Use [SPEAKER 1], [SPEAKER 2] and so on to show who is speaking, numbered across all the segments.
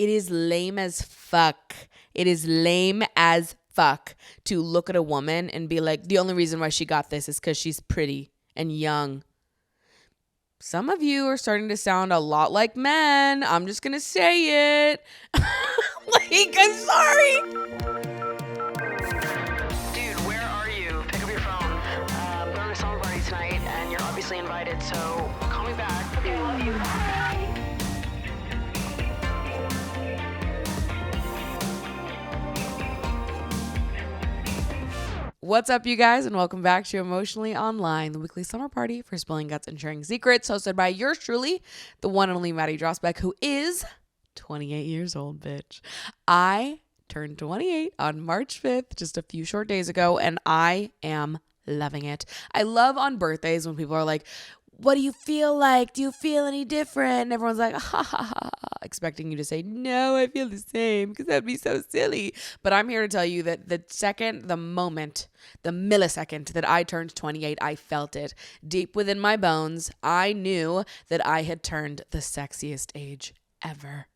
[SPEAKER 1] It is lame as fuck. It is lame as fuck to look at a woman and be like, the only reason why she got this is because she's pretty and young. Some of you are starting to sound a lot like men. I'm just going to say it. Like, I'm sorry.
[SPEAKER 2] Invited, so call me back. Okay, I love you. Bye.
[SPEAKER 1] What's up, you guys, and welcome back to Emotionally Online, the weekly summer party for spilling guts and sharing secrets, hosted by yours truly, the one and only Maddie Drosbeck, who is 28 years old, bitch. I turned 28 on March 5th, just a few short days ago, and I am loving it. I love on birthdays when people are like, what do you feel like? Do you feel any different? And everyone's like, ha ha ha, expecting you to say, no, I feel the same, because that'd be so silly. But I'm here to tell you that the moment, the millisecond that I turned 28, I felt it deep within my bones. I knew that I had turned the sexiest age ever.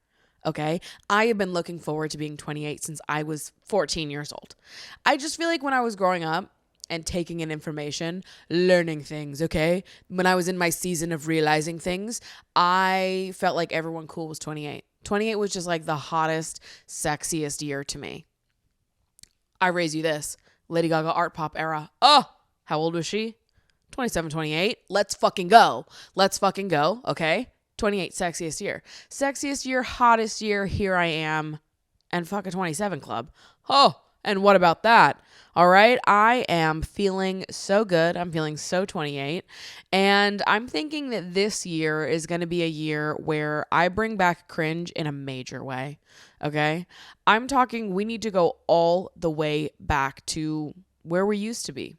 [SPEAKER 1] Okay, I have been looking forward to being 28 since I was 14 years old. I just feel like when I was growing up, and taking in information, learning things, okay? When I was in my season of realizing things, I felt like everyone cool was 28. 28 was just like the hottest, sexiest year to me. I raise you this. Lady Gaga art pop era. Oh, how old was she? 27, 28. Let's fucking go. Okay? 28, sexiest year. Sexiest year, hottest year, here I am. And fuck a 27 club. Oh, and what about that? All right. I am feeling so good. I'm feeling so 28. And I'm thinking that this year is going to be a year where I bring back cringe in a major way. Okay. I'm talking, we need to go all the way back to where we used to be.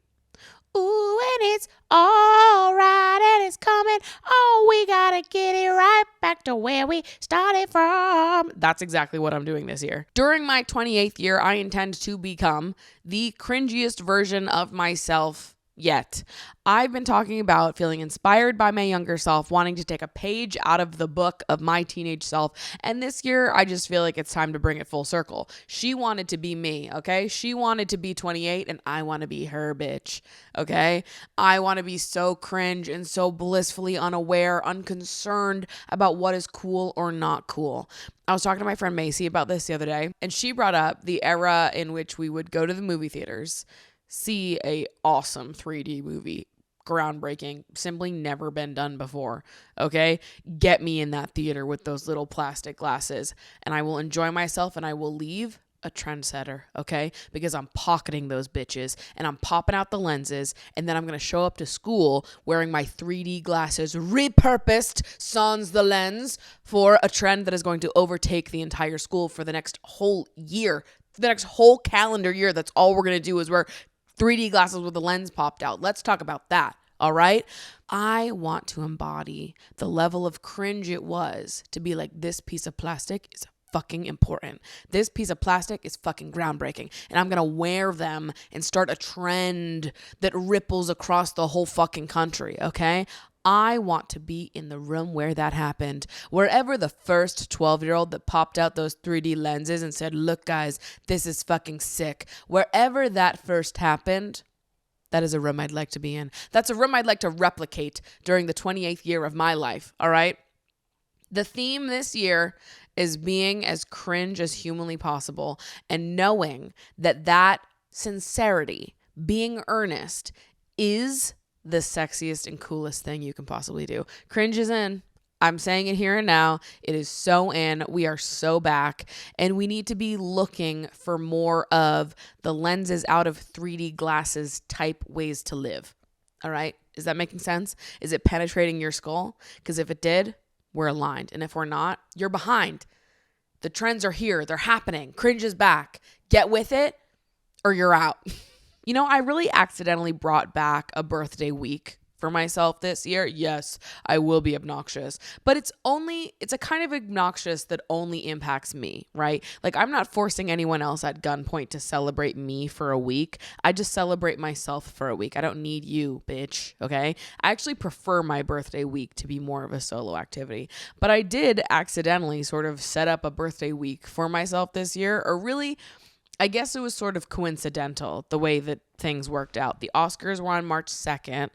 [SPEAKER 1] Ooh, and it's all right, and it's coming. Oh, we gotta get it right back to where we started from. That's exactly what I'm doing this year. During my 28th year, I intend to become the cringiest version of myself yet. I've been talking about feeling inspired by my younger self, wanting to take a page out of the book of my teenage self. And this year, I just feel like it's time to bring it full circle. She wanted to be me, okay? She wanted to be 28, and I want to be her, bitch, okay? I want to be so cringe and so blissfully unaware, unconcerned about what is cool or not cool. I was talking to my friend Macy about this the other day, and she brought up the era in which we would go to the movie theaters, see a awesome 3D movie, groundbreaking, simply never been done before, okay? Get me in that theater with those little plastic glasses, and I will enjoy myself, and I will leave a trendsetter, okay? Because I'm pocketing those bitches, and I'm popping out the lenses, and then I'm going to show up to school wearing my 3D glasses, repurposed sans the lens, for a trend that is going to overtake the entire school for the next whole year, the next whole calendar year. That's all we're going to do is wear 3D glasses with the lens popped out. Let's talk about that, all right? I want to embody the level of cringe it was to be like, this piece of plastic is fucking important. This piece of plastic is fucking groundbreaking. And I'm going to wear them and start a trend that ripples across the whole fucking country, okay? I want to be in the room where that happened. Wherever the first 12-year-old that popped out those 3D lenses and said, look, guys, this is fucking sick. Wherever that first happened, that is a room I'd like to be in. That's a room I'd like to replicate during the 28th year of my life, all right? The theme this year is being as cringe as humanly possible and knowing that sincerity, being earnest, is the sexiest and coolest thing you can possibly do. Cringe is in. I'm saying it here and now. It is so in. We are so back. And we need to be looking for more of the lenses out of 3D glasses type ways to live. All right? Is that making sense? Is it penetrating your skull? Because if it did, we're aligned. And if we're not, you're behind. The trends are here. They're happening. Cringe is back. Get with it or you're out. You know, I really accidentally brought back a birthday week for myself this year, yes, I will be obnoxious. But it's a kind of obnoxious that only impacts me, right? Like, I'm not forcing anyone else at gunpoint to celebrate me for a week. I just celebrate myself for a week. I don't need you, bitch, okay? I actually prefer my birthday week to be more of a solo activity. But I did accidentally sort of set up a birthday week for myself this year, or really, I guess it was sort of coincidental the way that things worked out. The Oscars were on March 2nd,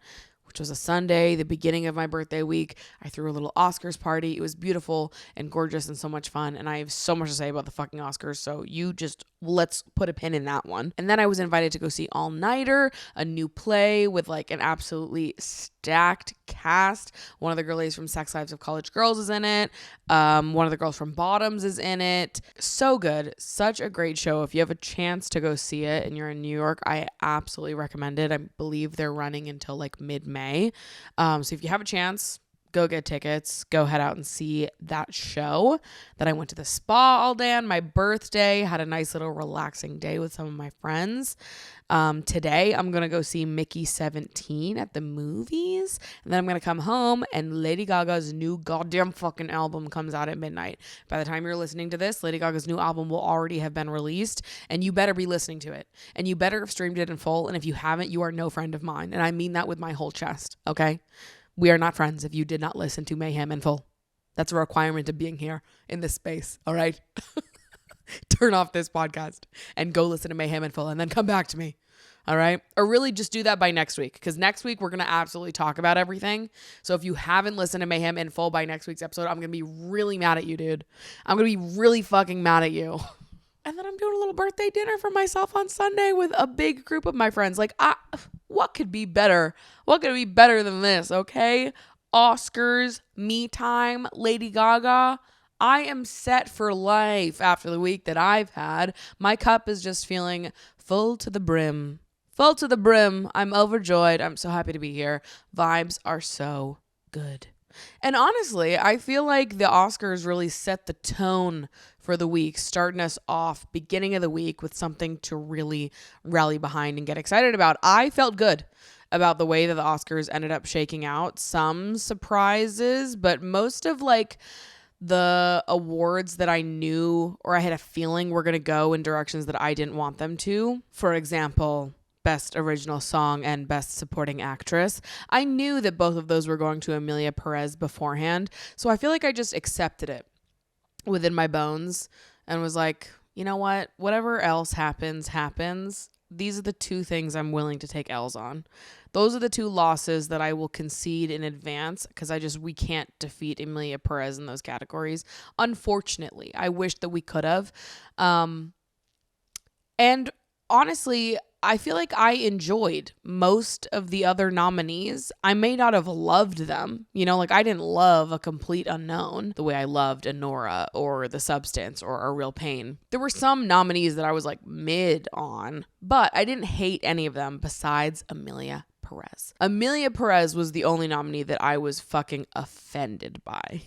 [SPEAKER 1] which was a Sunday, the beginning of my birthday week. I threw a little Oscars party. It was beautiful and gorgeous and so much fun. And I have so much to say about the fucking Oscars. So let's put a pin in that one. And then I was invited to go see All Nighter, a new play with like an absolutely stacked cast. One of the girlies from Sex Lives of College Girls is in it. One of the girls from Bottoms is in it. So good. Such a great show. If you have a chance to go see it and you're in New York, I absolutely recommend it. I believe they're running until like mid-May. So if you have a chance, go get tickets, go head out and see that show. Then I went to the spa all day on my birthday, had a nice little relaxing day with some of my friends. Today I'm going to go see Mickey 17 at the movies. And then I'm going to come home and Lady Gaga's new goddamn fucking album comes out at midnight. By the time you're listening to this, Lady Gaga's new album will already have been released and you better be listening to it. And you better have streamed it in full. And if you haven't, you are no friend of mine. And I mean that with my whole chest. Okay? We are not friends if you did not listen to Mayhem in full. That's a requirement of being here in this space. All right? Turn off this podcast and go listen to Mayhem in full and then come back to me. All right? Or really just do that by next week, because next week we're going to absolutely talk about everything. So if you haven't listened to Mayhem in full by next week's episode, I'm going to be really mad at you, dude. I'm going to be really fucking mad at you. And then I'm doing a little birthday dinner for myself on Sunday with a big group of my friends. Like, what could be better? What could be better than this, okay? Oscars, me time, Lady Gaga. I am set for life after the week that I've had. My cup is just feeling full to the brim. Full to the brim. I'm overjoyed. I'm so happy to be here. Vibes are so good. And honestly, I feel like the Oscars really set the tone for the week, starting us off beginning of the week with something to really rally behind and get excited about. I felt good about the way that the Oscars ended up shaking out. Some surprises, but most of like the awards that I knew or I had a feeling were going to go in directions that I didn't want them to. For example, Best Original Song and Best Supporting Actress. I knew that both of those were going to Emilia Perez beforehand, so I feel like I just accepted it within my bones and was like, you know what? Whatever else happens. These are the two things I'm willing to take L's on. Those are the two losses that I will concede in advance because we can't defeat Emilia Perez in those categories. Unfortunately, I wish that we could have. And honestly, I feel like I enjoyed most of the other nominees. I may not have loved them. Like I didn't love A Complete Unknown the way I loved Anora or The Substance or A Real Pain. There were some nominees that I was like mid on, but I didn't hate any of them besides Emilia Perez. Emilia Perez was the only nominee that I was fucking offended by,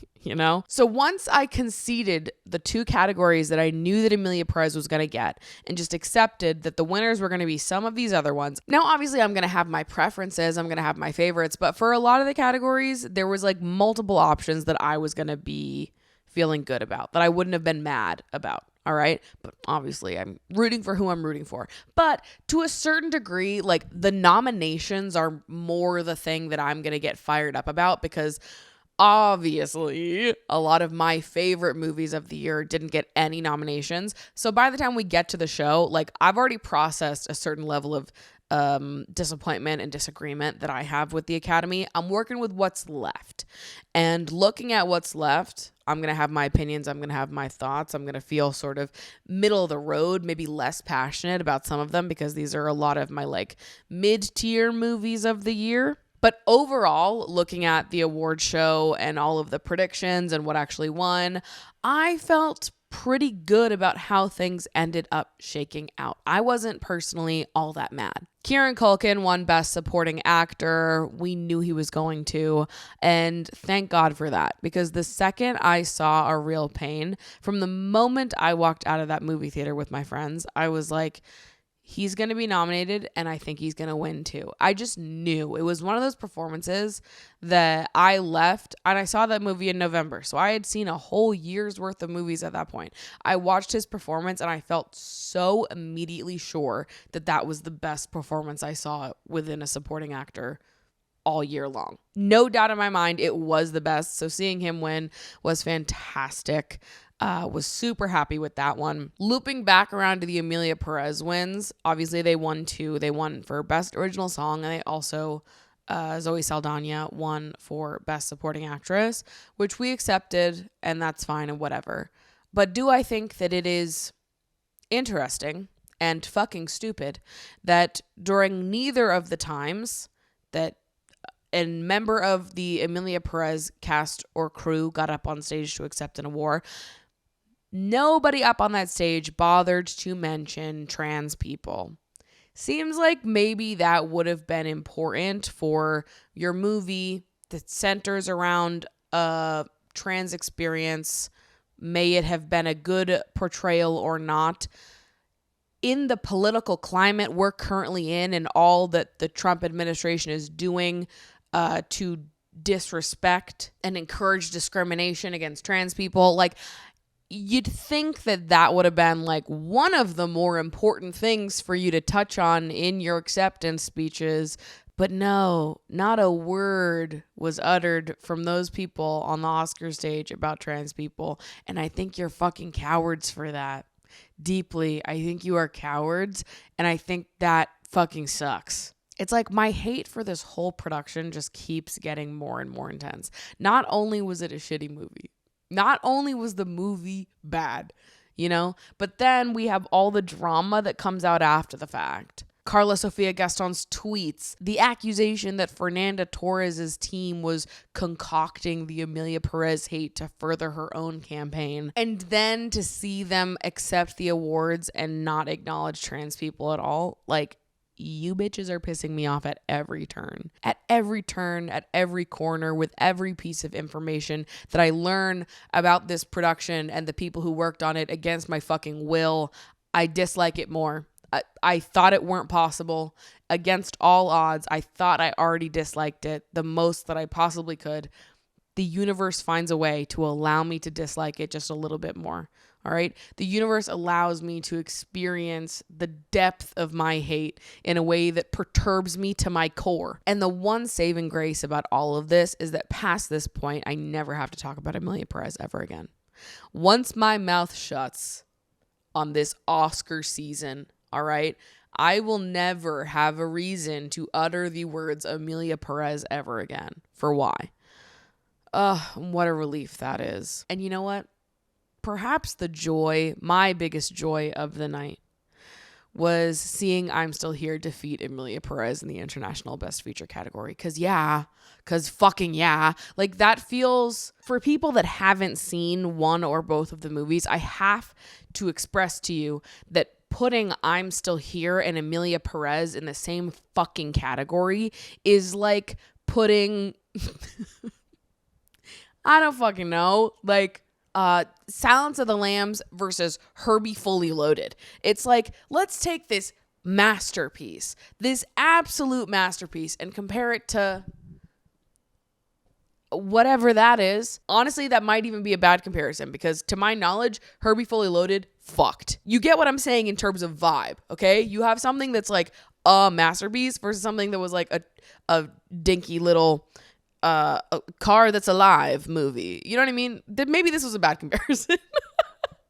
[SPEAKER 1] So once I conceded the two categories that I knew that Emilia Perez was going to get and just accepted that the winners were going to be some of these other ones. Now, obviously, I'm going to have my preferences. I'm going to have my favorites. But for a lot of the categories, there was like multiple options that I was going to be feeling good about, that I wouldn't have been mad about. All right. But obviously I'm rooting for who I'm rooting for. But to a certain degree, like the nominations are more the thing that I'm going to get fired up about because obviously a lot of my favorite movies of the year didn't get any nominations. So by the time we get to the show, like I've already processed a certain level of disappointment and disagreement that I have with the Academy. I'm working with what's left and looking at what's left. I'm going to have my opinions. I'm going to have my thoughts. I'm going to feel sort of middle of the road, maybe less passionate about some of them because these are a lot of my like mid-tier movies of the year. But overall, looking at the award show and all of the predictions and what actually won, I felt pretty good about how things ended up shaking out. I wasn't personally all that mad. Kieran Culkin won Best Supporting Actor. We knew he was going to, and thank God for that, because the second I saw A Real Pain, from the moment I walked out of that movie theater with my friends, I was like, he's going to be nominated, and I think he's going to win too. I just knew. It was one of those performances that I left, and I saw that movie in November, so I had seen a whole year's worth of movies at that point. I watched his performance, and I felt so immediately sure that that was the best performance I saw within a supporting actor all year long. No doubt in my mind, it was the best. So seeing him win was fantastic. Was super happy with that one. Looping back around to the Emilia Perez wins, obviously they won 2. They won for Best Original Song, and they also, Zoe Saldana won for Best Supporting Actress, which we accepted, and that's fine and whatever. But do I think that it is interesting and fucking stupid that during neither of the times that a member of the Emilia Perez cast or crew got up on stage to accept an award, nobody up on that stage bothered to mention trans people? Seems like maybe that would have been important for your movie that centers around a trans experience. May it have been a good portrayal or not. In the political climate we're currently in and all that the Trump administration is doing to disrespect and encourage discrimination against trans people, like, you'd think that that would have been like one of the more important things for you to touch on in your acceptance speeches. But no, not a word was uttered from those people on the Oscar stage about trans people. And I think you're fucking cowards for that. Deeply. I think you are cowards. And I think that fucking sucks. It's like my hate for this whole production just keeps getting more and more intense. Not only was it a shitty movie, not only was the movie bad, you know, but then we have all the drama that comes out after the fact. Carla Sofia Gaston's tweets, the accusation that Fernanda Torres's team was concocting the Emilia Perez hate to further her own campaign, and then to see them accept the awards and not acknowledge trans people at all. Like, you bitches are pissing me off at every turn, at every corner, with every piece of information that I learn about this production and the people who worked on it against my fucking will. I dislike it more. I thought it weren't possible. Against all odds, I thought I already disliked it the most that I possibly could. The universe finds a way to allow me to dislike it just a little bit more. All right. The universe allows me to experience the depth of my hate in a way that perturbs me to my core. And the one saving grace about all of this is that past this point, I never have to talk about Emilia Perez ever again. Once my mouth shuts on this Oscar season, all right, I will never have a reason to utter the words Emilia Perez ever again. For why? What a relief that is. And you know what? Perhaps the joy, my biggest joy of the night, was seeing I'm Still Here defeat Emilia Perez in the International Best Feature category. Cause fucking yeah. Like, that feels, for people that haven't seen one or both of the movies, I have to express to you that putting I'm Still Here and Emilia Perez in the same fucking category is like putting, I don't fucking know, like, Silence of the Lambs versus Herbie Fully Loaded. It's like, let's take this masterpiece, this absolute masterpiece, and compare it to whatever that is. Honestly, that might even be a bad comparison because to my knowledge, Herbie Fully Loaded fucked. You get what I'm saying in terms of vibe, okay? You have something that's like a masterpiece versus something that was like a dinky little a Car That's Alive movie. You know what I mean? Maybe this was a bad comparison.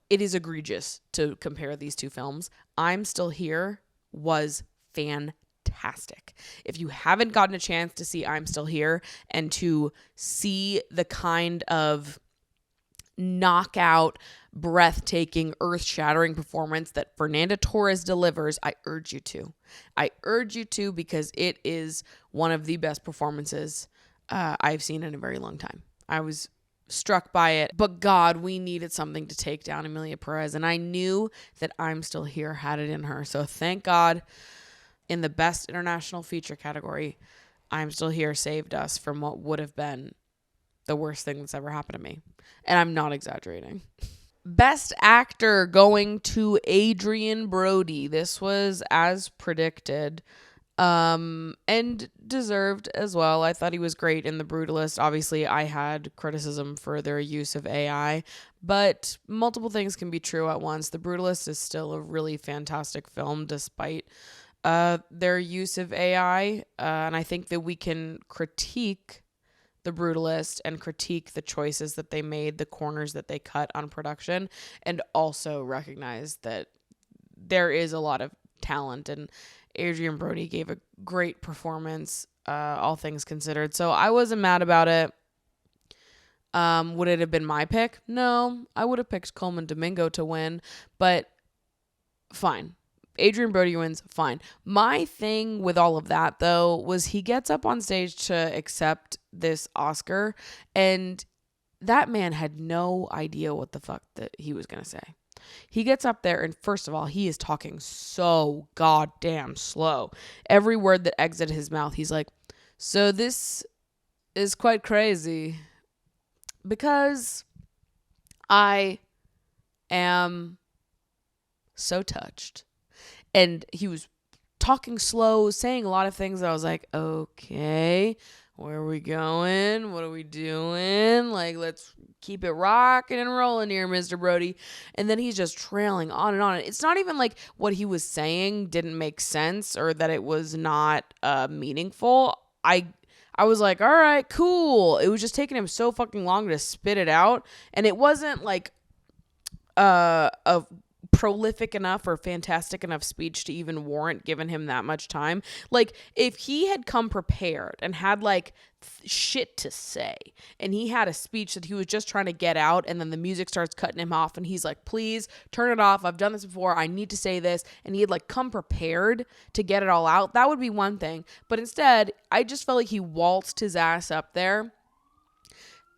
[SPEAKER 1] It is egregious to compare these two films. I'm Still Here was fantastic. If you haven't gotten a chance to see I'm Still Here and to see the kind of knockout, breathtaking, earth-shattering performance that Fernanda Torres delivers, I urge you to. I urge you to, because it is one of the best performances I've seen in a very long time. I was struck by it, but God, we needed something to take down Emilia Perez, and I knew that I'm Still Here had it in her. So thank God, in the Best International Feature category, I'm Still Here saved us from what would have been the worst thing that's ever happened to me. And I'm not exaggerating. Best Actor going to Adrian Brody. This was as predicted. And deserved as well. I thought he was great in The Brutalist. Obviously, I had criticism for their use of AI, but multiple things can be true at once. The Brutalist is still a really fantastic film despite their use of AI, and I think that we can critique The Brutalist and critique the choices that they made, the corners that they cut on production, and also recognize that there is a lot of talent, and Adrian Brody gave a great performance, all things considered. So I wasn't mad about it. Would it have been my pick? No, I would have picked Coleman Domingo to win, but fine. Adrian Brody wins, fine. My thing with all of that, though, was he gets up on stage to accept this Oscar, and that man had no idea what the fuck that he was going to say. He gets up there, and first of all, he is talking so goddamn slow. Every word that exited his mouth, he's like, so this is quite crazy because I am so touched. And he was talking slow, saying a lot of things that I was like, okay, where are we going? What are we doing? Like, let's keep it rocking and rolling here, Mr. Brody. And then he's just trailing on and on. It's not even like what he was saying didn't make sense or that it was not meaningful. I was like, all right, cool. It was just taking him so fucking long to spit it out. And it wasn't like a prolific enough or fantastic enough speech to even warrant giving him that much time. Like, if he had come prepared and had like shit to say, and he had a speech that he was just trying to get out, and then the music starts cutting him off, and he's like, please turn it off, I've done this before, I need to say this, and he had like come prepared to get it all out, that would be one thing. But instead, I just felt like he waltzed his ass up there,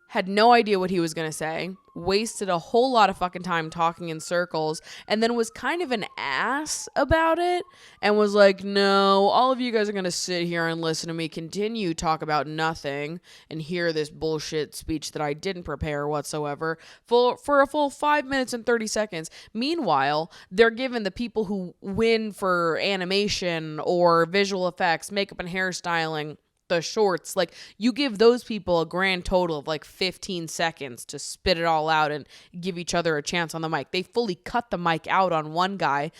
[SPEAKER 1] had no idea what he was going to say, wasted a whole lot of fucking time talking in circles, and then was kind of an ass about it and was like, no, all of you guys are going to sit here and listen to me continue talk about nothing and hear this bullshit speech that I didn't prepare whatsoever for a full 5 minutes and 30 seconds. Meanwhile, they're giving the people who win for animation or visual effects, makeup and hairstyling, the shorts, like, you give those people a grand total of like 15 seconds to spit it all out and give each other a chance on the mic. They fully cut the mic out on one guy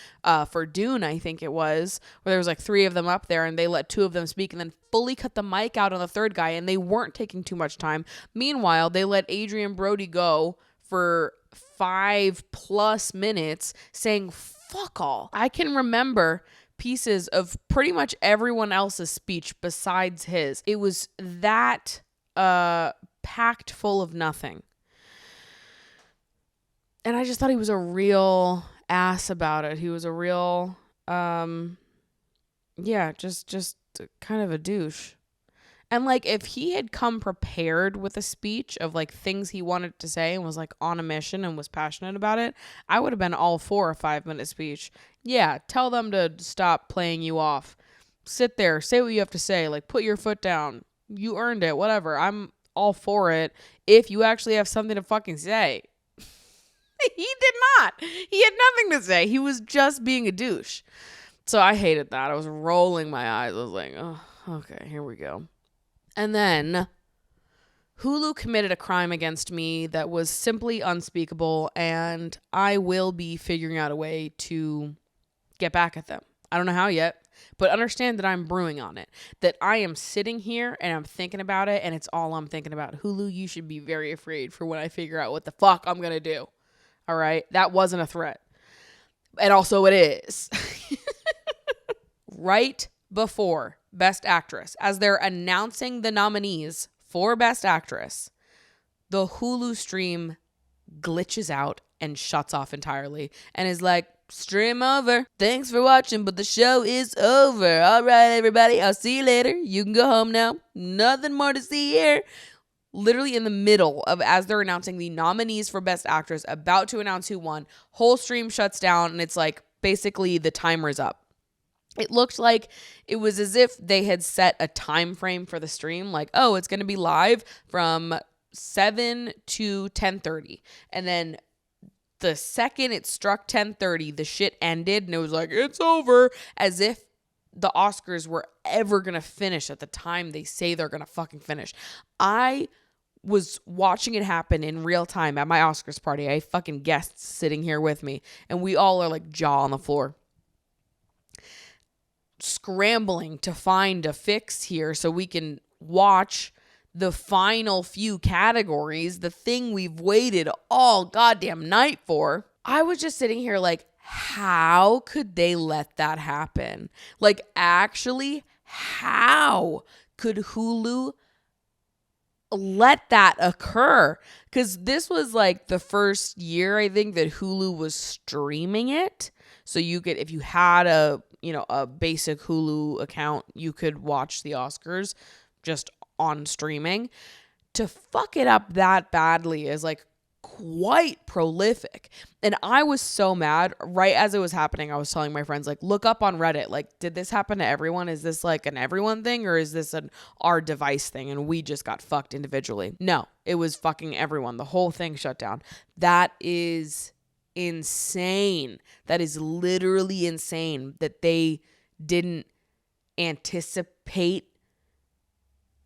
[SPEAKER 1] for Dune, I think it was, where there was like 3 of them up there and they let 2 of them speak and then fully cut the mic out on the third guy, and they weren't taking too much time. Meanwhile, they let Adrian Brody go for 5+ minutes saying fuck all. I can remember pieces of pretty much everyone else's speech besides his. It was that packed full of nothing. And I just thought he was a real ass about it. He was a real just kind of a douche. And like, if he had come prepared with a speech of like things he wanted to say and was like on a mission and was passionate about it, I would have been all for a 5-minute speech. Yeah, tell them to stop playing you off. Sit there, say what you have to say, like put your foot down. You earned it, whatever. I'm all for it if you actually have something to fucking say. He did not. He had nothing to say. He was just being a douche. So I hated that. I was rolling my eyes. I was like, oh, okay, here we go. And then Hulu committed a crime against me that was simply unspeakable, and I will be figuring out a way to get back at them. I don't know how yet, but understand that I'm brewing on it. That I am sitting here and I'm thinking about it, and it's all I'm thinking about. Hulu, you should be very afraid for when I figure out what the fuck I'm going to do. All right? That wasn't a threat. And also it is. Right before Best Actress, as they're announcing the nominees for Best Actress, the Hulu stream glitches out and shuts off entirely and is like, stream over. Thanks for watching, but the show is over. All right, everybody, I'll see you later. You can go home now. Nothing more to see here. Literally in the middle of, as they're announcing the nominees for Best Actress, about to announce who won, whole stream shuts down, and it's like basically the timer's up. It looked like it was as if they had set a time frame for the stream, like, oh, it's going to be live from 7 to 10:30. And then the second it struck 10:30, the shit ended and it was like, it's over, as if the Oscars were ever going to finish at the time they say they're going to fucking finish. I was watching it happen in real time at my Oscars party. I have fucking guests sitting here with me, and we all are like jaw on the floor, scrambling to find a fix here so we can watch the final few categories, the thing we've waited all goddamn night for. I was just sitting here like, how could they let that happen? Like, actually, how could Hulu let that occur? Because this was like the first year, I think, that Hulu was streaming it. So you could, if you had a basic Hulu account, you could watch the Oscars just on streaming. To fuck it up that badly is like quite prolific. And I was so mad. Right as it was happening, I was telling my friends, like, look up on Reddit, like, did this happen to everyone? Is this like an everyone thing, or is this an our device thing and we just got fucked individually? No, it was fucking everyone. The whole thing shut down. That is insane. That is literally insane that they didn't anticipate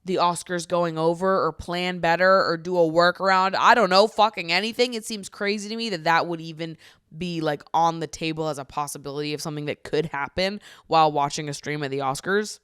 [SPEAKER 1] the Oscars going over or plan better or do a workaround. I don't know, fucking anything. It seems crazy to me that that would even be like on the table as a possibility of something that could happen while watching a stream of the Oscars.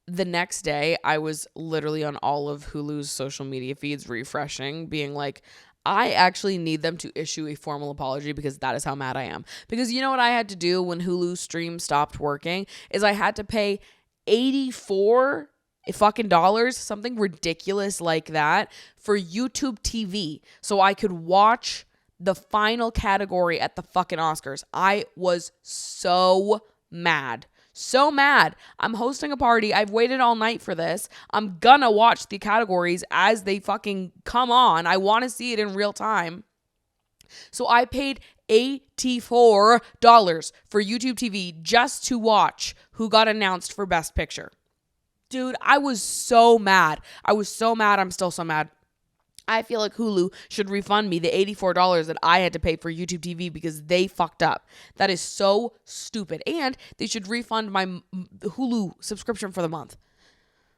[SPEAKER 1] The next day, I was literally on all of Hulu's social media feeds refreshing, being like, I actually need them to issue a formal apology because that is how mad I am. Because you know what I had to do when Hulu stream stopped working is I had to pay $84 fucking dollars, something ridiculous like that, for YouTube TV so I could watch the final category at the fucking Oscars. I was so mad. So mad. I'm hosting a party. I've waited all night for this. I'm gonna watch the categories as they fucking come on. I want to see it in real time. So I paid $84 for YouTube TV just to watch who got announced for Best Picture. Dude, I was so mad. I'm still so mad. I feel like Hulu should refund me the $84 that I had to pay for YouTube TV because they fucked up. That is so stupid. And they should refund my Hulu subscription for the month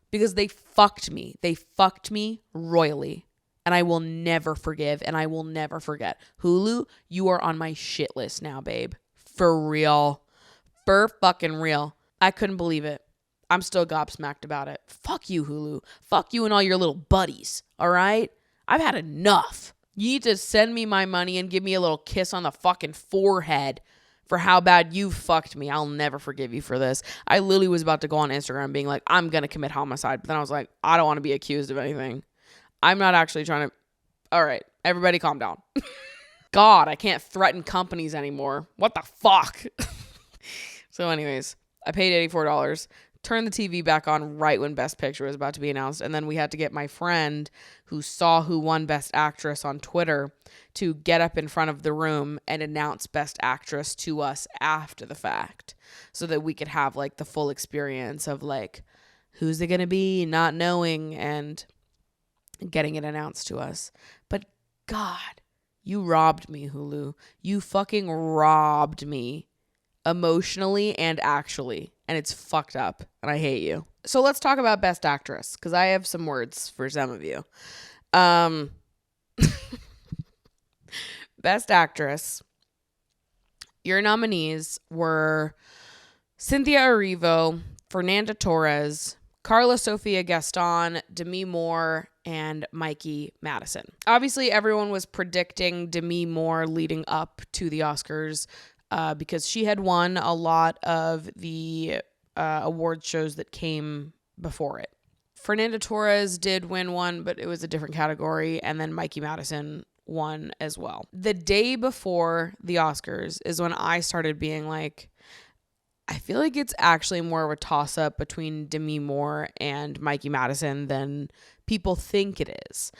[SPEAKER 1] because they fucked me. They fucked me royally. And I will never forgive and I will never forget. Hulu, you are on my shit list now, babe. For real. For fucking real. I couldn't believe it. I'm still gobsmacked about it. Fuck you, Hulu. Fuck you and all your little buddies, all right? I've had enough. You need to send me my money and give me a little kiss on the fucking forehead for how bad you fucked me. I'll never forgive you for this. I literally was about to go on Instagram being like, I'm going to commit homicide. But then I was like, I don't want to be accused of anything. I'm not actually trying to. All right, everybody calm down. God, I can't threaten companies anymore. What the fuck? So anyways, I paid $84. Turned the TV back on right when Best Picture was about to be announced. And then we had to get my friend who saw who won Best Actress on Twitter to get up in front of the room and announce Best Actress to us after the fact so that we could have like the full experience of like, who's it going to be, not knowing, and getting it announced to us. But God, you robbed me, Hulu. You fucking robbed me emotionally and actually. And it's fucked up. And I hate you. So let's talk about Best Actress. Because I have some words for some of you. Best Actress. Your nominees were Cynthia Erivo, Fernanda Torres, Carla Sofia Gaston, Demi Moore, and Mikey Madison. Obviously, everyone was predicting Demi Moore leading up to the Oscars because she had won a lot of the award shows that came before it. Fernanda Torres did win one, but it was a different category, and then Mikey Madison won as well. The day before the Oscars is when I started being like, I feel like it's actually more of a toss-up between Demi Moore and Mikey Madison than people think it is.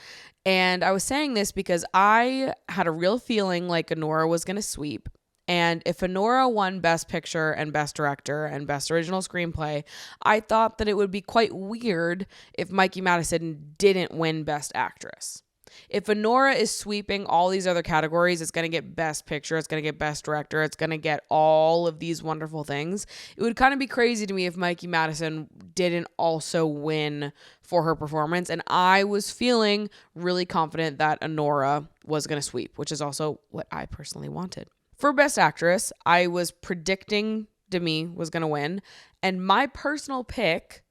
[SPEAKER 1] And I was saying this because I had a real feeling like Anora was going to sweep. And if Anora won Best Picture and Best Director and Best Original Screenplay, I thought that it would be quite weird if Mikey Madison didn't win Best Actress. If Anora is sweeping all these other categories, it's going to get Best Picture, it's going to get Best Director, it's going to get all of these wonderful things. It would kind of be crazy to me if Mikey Madison didn't also win for her performance. And I was feeling really confident that Anora was going to sweep, which is also what I personally wanted. For Best Actress, I was predicting Demi was going to win. And my personal pick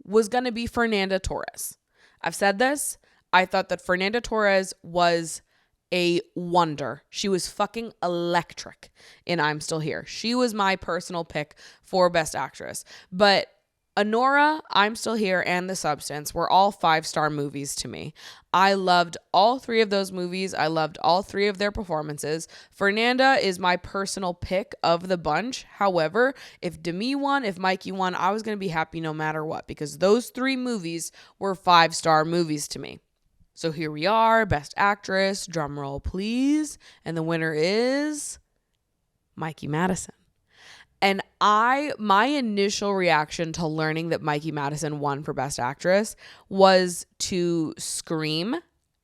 [SPEAKER 1] was going to be Fernanda Torres. I've said this. I thought that Fernanda Torres was a wonder. She was fucking electric in I'm Still Here. She was my personal pick for Best Actress. But Anora, I'm Still Here, and The Substance were all 5-star movies to me. I loved all 3 of those movies. I loved all 3 of their performances. Fernanda is my personal pick of the bunch. However, if Demi won, if Mikey won, I was going to be happy no matter what, because those 3 movies were 5-star movies to me. So here we are, Best Actress, drum roll please, and the winner is Mikey Madison. And my initial reaction to learning that Mikey Madison won for Best Actress was to scream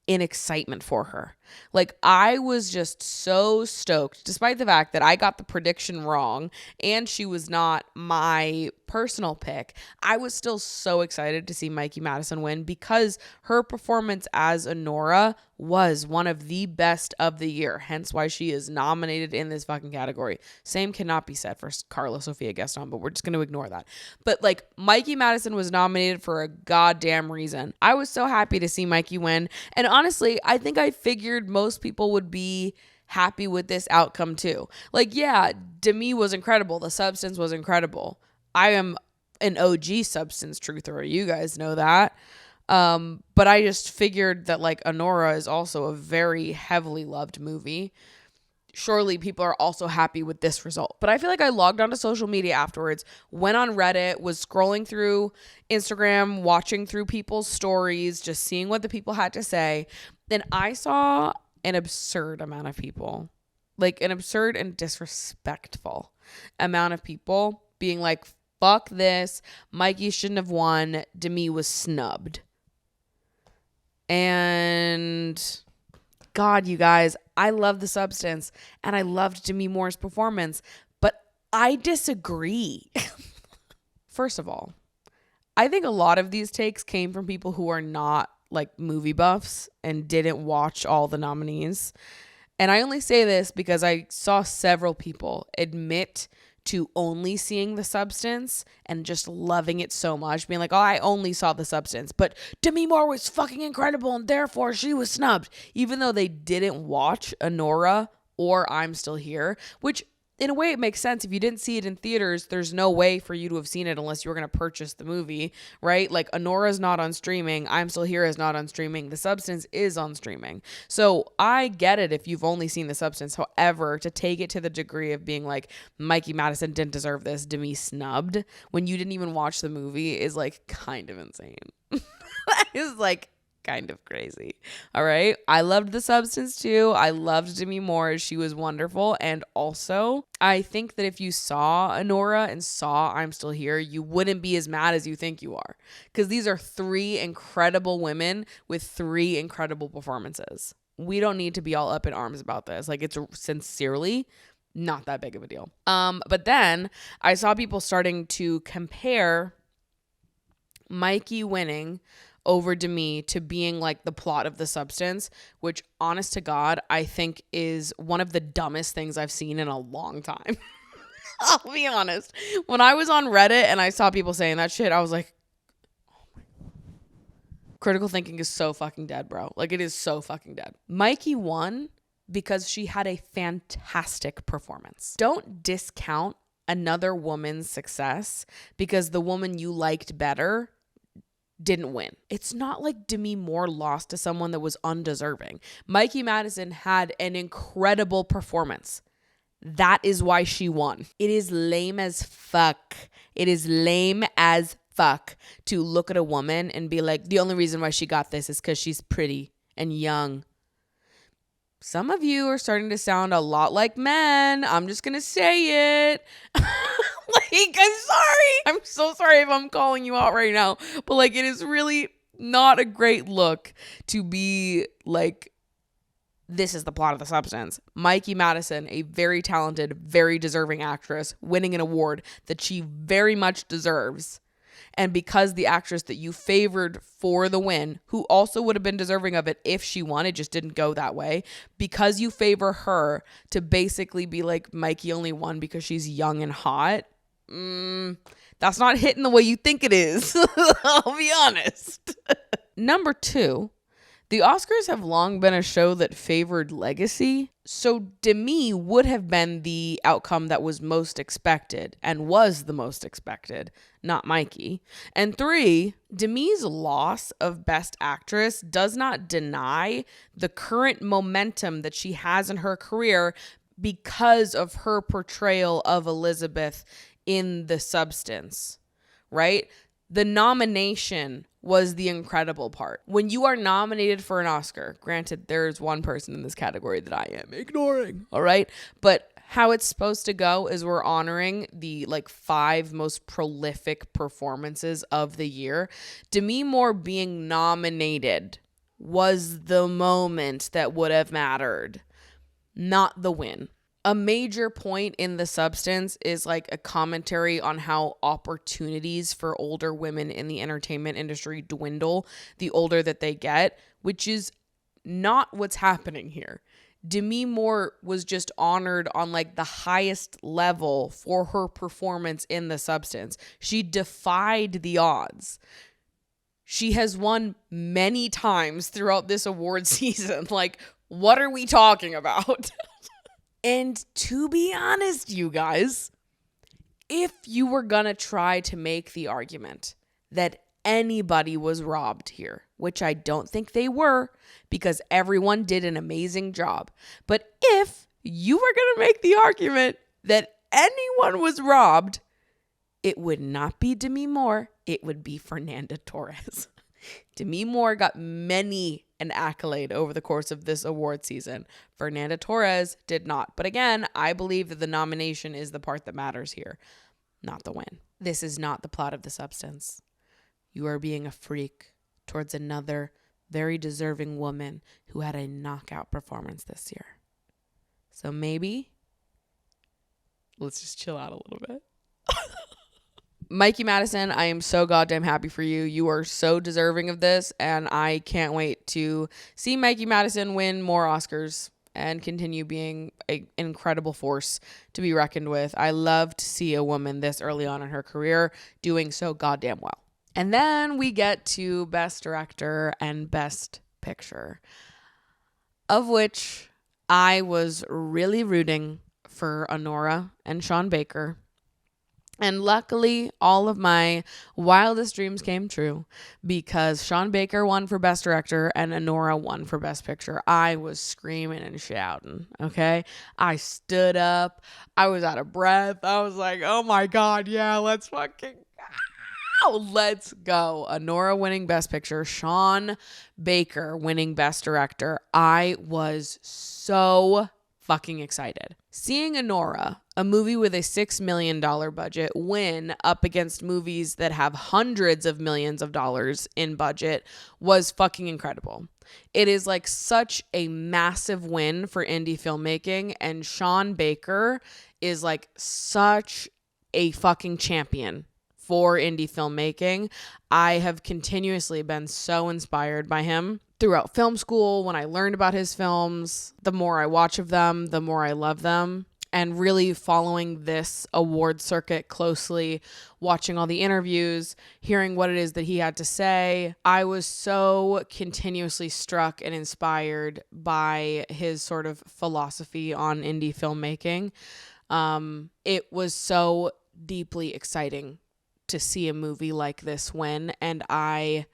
[SPEAKER 1] in excitement for her. Like, I was just so stoked, despite the fact that I got the prediction wrong and she was not my personal pick. I was still so excited to see Mikey Madison win because her performance as Anora was one of the best of the year, hence why she is nominated in this fucking category. Same cannot be said for Carla Sofia Gaston, but we're just going to ignore that. But like, Mikey Madison was nominated for a goddamn reason. I was so happy to see Mikey win. And honestly, I think I figured most people would be happy with this outcome too. Like, yeah, Demi was incredible. The Substance was incredible. I am an OG Substance truther. You guys know that. But I just figured that like Anora is also a very heavily loved movie. Surely people are also happy with this result. But I feel like I logged onto social media afterwards, went on Reddit, was scrolling through Instagram, watching through people's stories, just seeing what the people had to say. Then I saw an absurd amount of people, like an absurd and disrespectful amount of people being like, fuck this, Mikey shouldn't have won, Demi was snubbed. And God, you guys, I love The Substance and I loved Demi Moore's performance, but I disagree. First of all, I think a lot of these takes came from people who are not like movie buffs and didn't watch all the nominees. And I only say this because I saw several people admit to only seeing The Substance and just loving it so much, being like, oh, I only saw The Substance, but Demi Moore was fucking incredible and therefore she was snubbed, even though they didn't watch Anora or I'm Still Here, which in a way it makes sense. If you didn't see it in theaters, there's no way for you to have seen it unless you were going to purchase the movie, right? Like, Anora's not on streaming, I'm Still Here is not on streaming, The Substance is on streaming. So I get it if you've only seen The Substance. However, to take it to the degree of being like, Mikey Madison didn't deserve this, Demi snubbed, when you didn't even watch the movie is like kind of insane. That is like kind of crazy. All right. I loved The Substance too. I loved Demi Moore. She was wonderful. And also, I think that if you saw Anora and saw I'm Still Here, you wouldn't be as mad as you think you are. Because these are 3 incredible women with 3 incredible performances. We don't need to be all up in arms about this. Like, it's sincerely not that big of a deal. But then I saw people starting to compare Mikey winning over Demi to being like the plot of The Substance, which honest to God, I think is one of the dumbest things I've seen in a long time. I'll be honest. When I was on Reddit and I saw people saying that shit, I was like, oh my God. Critical thinking is so fucking dead, bro. Like, it is so fucking dead. Mikey won because she had a fantastic performance. Don't discount another woman's success because the woman you liked better didn't win. It's not like Demi Moore lost to someone that was undeserving. Mikey Madison had an incredible performance. That is why she won. It is lame as fuck. It is lame as fuck to look at a woman and be like, the only reason why she got this is because she's pretty and young. Some of you are starting to sound a lot like men. I'm just going to say it. Like, I'm sorry. I'm so sorry if I'm calling you out right now. But like, it is really not a great look to be like, this is the plot of the substance. Mikey Madison, a very talented, very deserving actress, winning an award that she very much deserves. And because the actress that you favored for the win, who also would have been deserving of it if she won, it just didn't go that way, because you favor her to basically be like, Mikey only won because she's young and hot, that's not hitting the way you think it is. I'll be honest. Number 2, the Oscars have long been a show that favored legacy. So Demi would have been the outcome that was most expected and was the most expected, not Mikey. And 3, Demi's loss of Best Actress does not deny the current momentum that she has in her career because of her portrayal of Elizabeth in The Substance, right? The nomination was the incredible part. When you are nominated for an Oscar, granted, there's one person in this category that I am ignoring, all right? But how it's supposed to go is we're honoring the 5 most prolific performances of the year. Demi Moore being nominated was the moment that would have mattered, not the win. A major point in The Substance is a commentary on how opportunities for older women in the entertainment industry dwindle the older that they get, which is not what's happening here. Demi Moore was just honored on the highest level for her performance in The Substance. She defied the odds. She has won many times throughout this award season. What are we talking about? And to be honest, you guys, if you were going to try to make the argument that anybody was robbed here, which I don't think they were because everyone did an amazing job, but if you were going to make the argument that anyone was robbed, it would not be Demi Moore, it would be Fernanda Torres. Demi Moore got many an accolade over the course of this award season. Fernanda Torres did not. But again, I believe that the nomination is the part that matters here, not the win. This is not the plot of The Substance. You are being a freak towards another very deserving woman who had a knockout performance this year. So maybe let's just chill out a little bit. Mikey Madison, I am so goddamn happy for you. You are so deserving of this, and I can't wait to see Mikey Madison win more Oscars and continue being an incredible force to be reckoned with. I love to see a woman this early on in her career doing so goddamn well. And then we get to Best Director and Best Picture, of which I was really rooting for Anora and Sean Baker. And luckily, all of my wildest dreams came true because Sean Baker won for Best Director and Anora won for Best Picture. I was screaming and shouting, okay? I stood up. I was out of breath. I was like, oh my God, yeah, let's fucking go. Let's go. Anora winning Best Picture. Sean Baker winning Best Director. I was so fucking excited. Seeing Anora, a movie with a $6 million budget, win up against movies that have hundreds of millions of dollars in budget was fucking incredible. It is such a massive win for indie filmmaking, and Sean Baker is such a fucking champion for indie filmmaking. I have continuously been so inspired by him throughout film school. When I learned about his films, the more I watch of them, the more I love them. And really following this award circuit closely, watching all the interviews, hearing what it is that he had to say, I was so continuously struck and inspired by his sort of philosophy on indie filmmaking. It was so deeply exciting to see a movie like this win, and I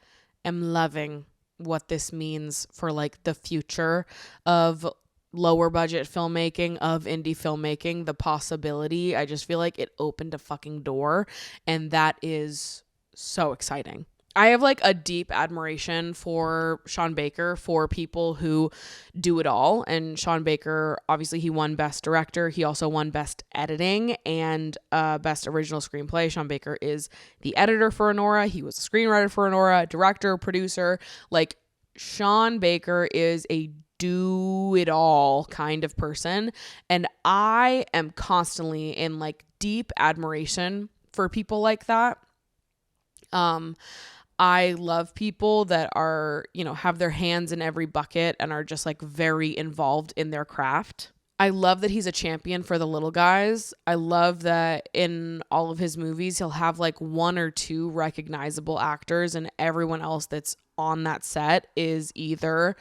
[SPEAKER 1] am loving what this means for the future of lower budget filmmaking, of indie filmmaking, the possibility. I just feel like it opened a fucking door, and that is so exciting. I have like a deep admiration for Sean Baker, for people who do it all. And Sean Baker, obviously he won Best Director. He also won Best Editing and Best Original Screenplay. Sean Baker is the editor for Anora. He was a screenwriter for Anora, director, producer. Like, Sean Baker is a do it all kind of person. And I am constantly in like deep admiration for people like that. I love people that are, you know, have their hands in every bucket and are just like very involved in their craft. I love that he's a champion for the little guys. I love that in all of his movies, he'll have like one or two recognizable actors, and everyone else that's on that set is either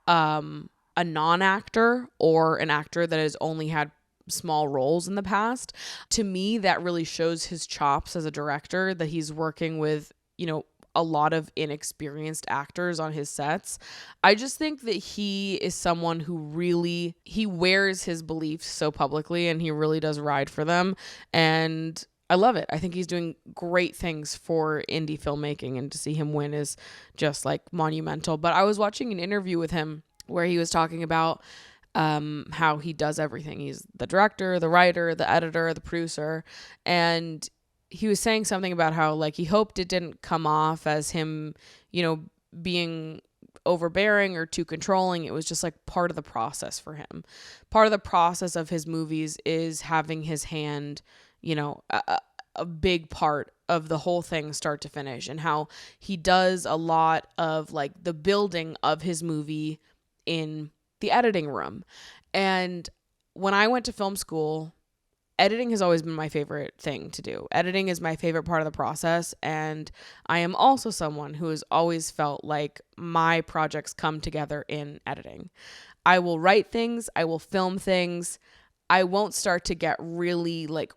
[SPEAKER 1] a non-actor or an actor that has only had small roles in the past. To me, that really shows his chops as a director, that he's working with, you know, a lot of inexperienced actors on his sets. I just think that he is someone who really, he wears his beliefs so publicly and he really does ride for them. And I love it. I think he's doing great things for indie filmmaking, and to see him win is just like monumental. But I was watching an interview with him where he was talking about how he does everything. He's the director, the writer, the editor, the producer, and he was saying something about how like he hoped it didn't come off as him, you know, being overbearing or too controlling. It was just like part of the process for him. Part of the process of his movies is having his hand, you know, a big part of the whole thing start to finish, and how he does a lot of like the building of his movie in the editing room. And when I went to film school, editing has always been my favorite thing to do. Editing is my favorite part of the process. And I am also someone who has always felt like my projects come together in editing. I will write things. I will film things. I won't start to get really like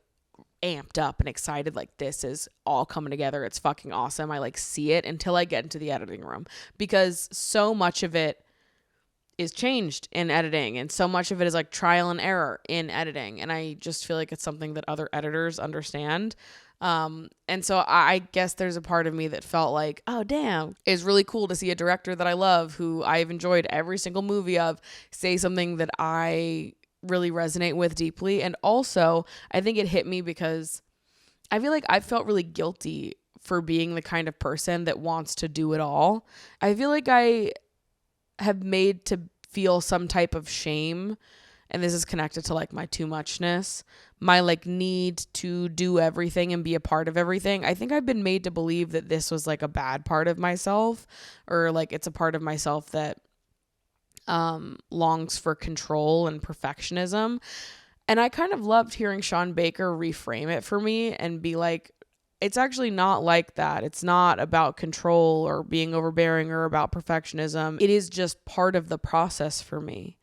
[SPEAKER 1] amped up and excited like this is all coming together. It's fucking awesome. I like see it until I get into the editing room, because so much of it is changed in editing, and so much of it is like trial and error in editing, and I just feel like it's something that other editors understand. And so I guess there's a part of me that felt like, oh damn, it's really cool to see a director that I love, who I've enjoyed every single movie of, say something that I really resonate with deeply. And also I think it hit me because I feel like I felt really guilty for being the kind of person that wants to do it all. I feel like I have made to feel some type of shame, and this is connected to like my too muchness, my like need to do everything and be a part of everything. I think I've been made to believe that this was like a bad part of myself, or like it's a part of myself that longs for control and perfectionism. And I kind of loved hearing Sean Baker reframe it for me and be like, it's actually not like that. It's not about control or being overbearing or about perfectionism. It is just part of the process for me.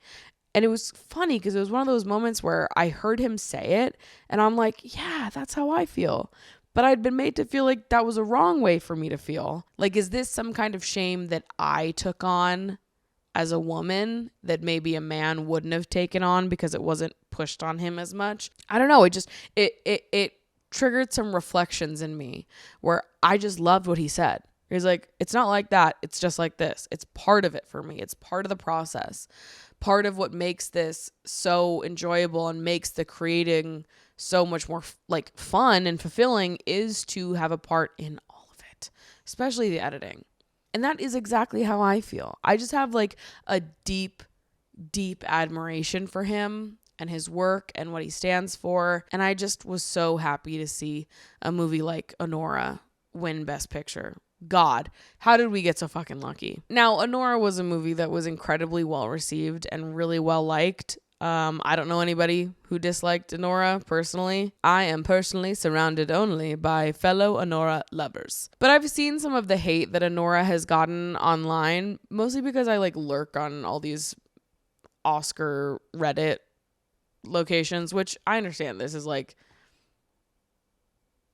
[SPEAKER 1] And it was funny because it was one of those moments where I heard him say it and I'm like, yeah, that's how I feel. But I'd been made to feel like that was a wrong way for me to feel. Like, is this some kind of shame that I took on as a woman that maybe a man wouldn't have taken on because it wasn't pushed on him as much? I don't know. It triggered some reflections in me where I just loved what he said. He's like, it's not like that. It's just like this. It's part of it for me. It's part of the process. Part of what makes this so enjoyable and makes the creating so much more like fun and fulfilling is to have a part in all of it, especially the editing. And that is exactly how I feel. I just have like a deep, deep admiration for him and his work and what he stands for. And I just was so happy to see a movie like Anora win Best Picture. God, how did we get so fucking lucky? Now, Anora was a movie that was incredibly well received and really well liked. I don't know anybody who disliked Anora personally. I am personally surrounded only by fellow Anora lovers. But I've seen some of the hate that Anora has gotten online, mostly because I like lurk on all these Oscar Reddit locations, which I understand this is like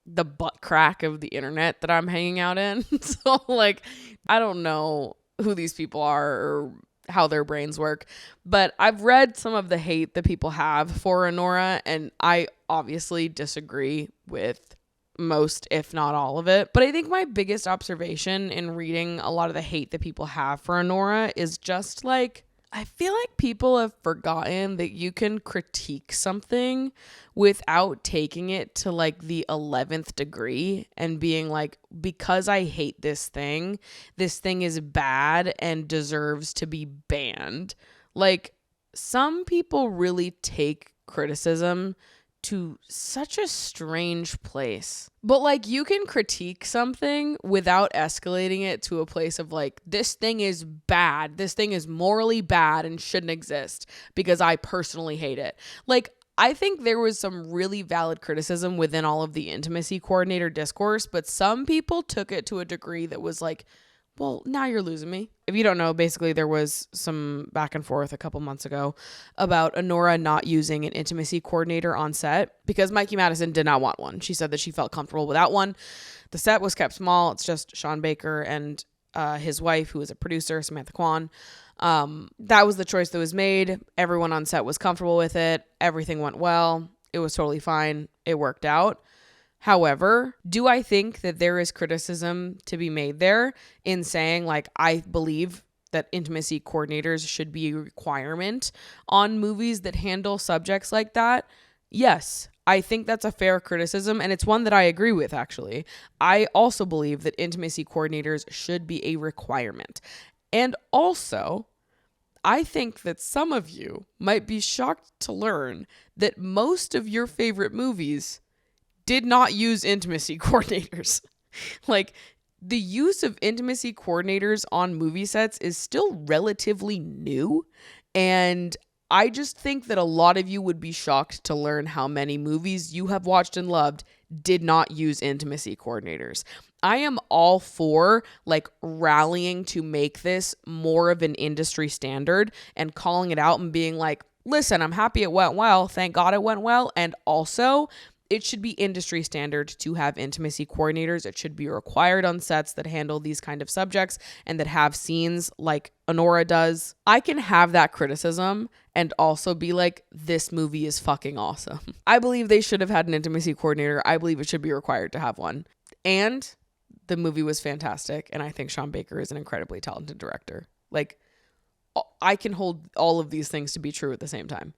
[SPEAKER 1] the butt crack of the internet that I'm hanging out in. So like, I don't know who these people are or how their brains work, but I've read some of the hate that people have for Anora, and I obviously disagree with most, if not all of it. But I think my biggest observation in reading a lot of the hate that people have for Anora is just like, I feel like people have forgotten that you can critique something without taking it to like the 11th degree and being like, because I hate this thing is bad and deserves to be banned. Like, some people really take criticism to such a strange place. But like, you can critique something without escalating it to a place of like, this thing is bad, this thing is morally bad and shouldn't exist because I personally hate it. Like, I think there was some really valid criticism within all of the intimacy coordinator discourse, but some people took it to a degree that was like, well, now you're losing me. If you don't know, basically there was some back and forth a couple months ago about Anora not using an intimacy coordinator on set because Mikey Madison did not want one. She said that she felt comfortable without one. The set was kept small. It's just Sean Baker and his wife, who is a producer, Samantha Kwan. That was the choice that was made. Everyone on set was comfortable with it. Everything went well. It was totally fine. It worked out. However, do I think that there is criticism to be made there in saying, like, I believe that intimacy coordinators should be a requirement on movies that handle subjects like that? Yes, I think that's a fair criticism, and it's one that I agree with, actually. I also believe that intimacy coordinators should be a requirement. And also, I think that some of you might be shocked to learn that most of your favorite movies did not use intimacy coordinators. Like, the use of intimacy coordinators on movie sets is still relatively new. And I just think that a lot of you would be shocked to learn how many movies you have watched and loved did not use intimacy coordinators. I am all for like rallying to make this more of an industry standard and calling it out and being like, listen, I'm happy it went well. Thank God it went well. And also, it should be industry standard to have intimacy coordinators. It should be required on sets that handle these kind of subjects and that have scenes like Anora does. I can have that criticism and also be like, this movie is fucking awesome. I believe they should have had an intimacy coordinator. I believe it should be required to have one. And the movie was fantastic. And I think Sean Baker is an incredibly talented director. Like, I can hold all of these things to be true at the same time.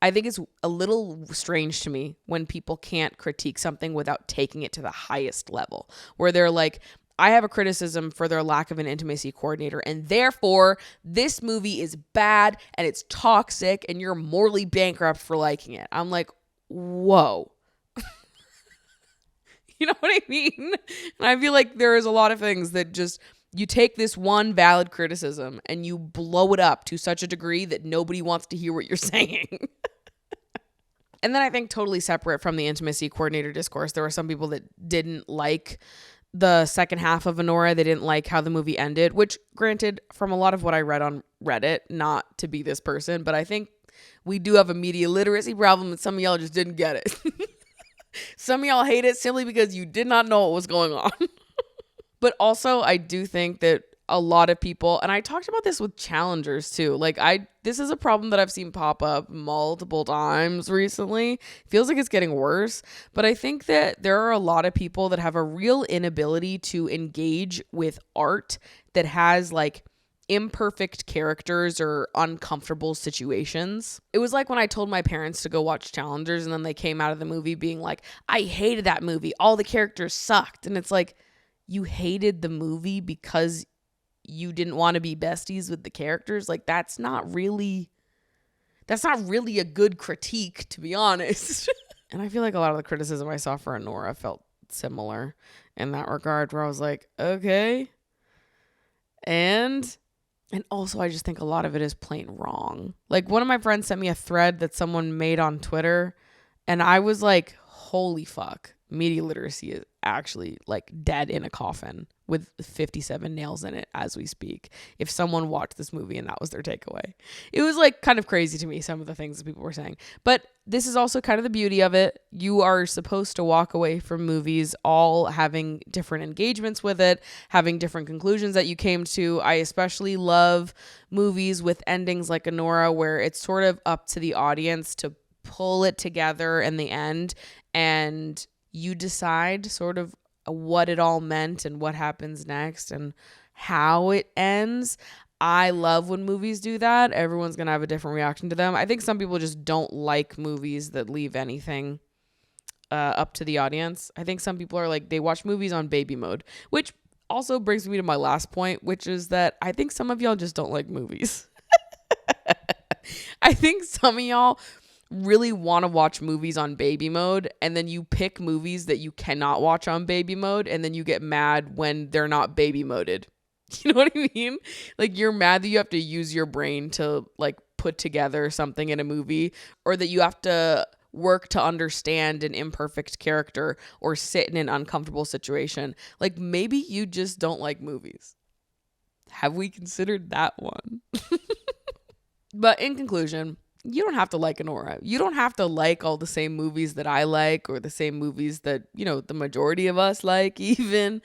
[SPEAKER 1] I think it's a little strange to me when people can't critique something without taking it to the highest level, where they're like, I have a criticism for their lack of an intimacy coordinator, and therefore this movie is bad and it's toxic and you're morally bankrupt for liking it. I'm like, whoa. You know what I mean? And I feel like there is a lot of things that just, you take this one valid criticism and you blow it up to such a degree that nobody wants to hear what you're saying. And then I think totally separate from the intimacy coordinator discourse, there were some people that didn't like the second half of Anora. They didn't like how the movie ended, which, granted, from a lot of what I read on Reddit, not to be this person, but I think we do have a media literacy problem and some of y'all just didn't get it. Some of y'all hate it simply because you did not know what was going on. But also, I do think that a lot of people, and I talked about this with challengers too, like this is a problem that I've seen pop up multiple times recently. Feels like it's getting worse, but I think that there are a lot of people that have a real inability to engage with art that has like imperfect characters or uncomfortable situations. It was like when I told my parents to go watch Challengers and then they came out of the movie being like, I hated that movie, all the characters sucked. And it's like, you hated the movie because you didn't want to be besties with the characters. Like, that's not really a good critique, to be honest. And I feel like a lot of the criticism I saw for Anora felt similar in that regard, where I was like, okay. And also, I just think a lot of it is plain wrong. Like, one of my friends sent me a thread that someone made on Twitter, and I was like, holy fuck. Media literacy is actually like dead in a coffin with 57 nails in it as we speak. If someone watched this movie and that was their takeaway, it was like kind of crazy to me, some of the things that people were saying. But this is also kind of the beauty of it. You are supposed to walk away from movies all having different engagements with it, having different conclusions that you came to. I especially love movies with endings like Anora, where it's sort of up to the audience to pull it together in the end and you decide sort of what it all meant and what happens next and how it ends. I love when movies do that. Everyone's going to have a different reaction to them. I think some people just don't like movies that leave anything up to the audience. I think some people are like, they watch movies on baby mode, which also brings me to my last point, which is that I think some of y'all just don't like movies. I think some of y'all really want to watch movies on baby mode, and then you pick movies that you cannot watch on baby mode, and then you get mad when they're not baby moded. You know what I mean? Like, you're mad that you have to use your brain to like put together something in a movie, or that you have to work to understand an imperfect character or sit in an uncomfortable situation. Like, maybe you just don't like movies. Have we considered that one? But in conclusion, you don't have to like Anora. You don't have to like all the same movies that I like, or the same movies that, you know, the majority of us like even.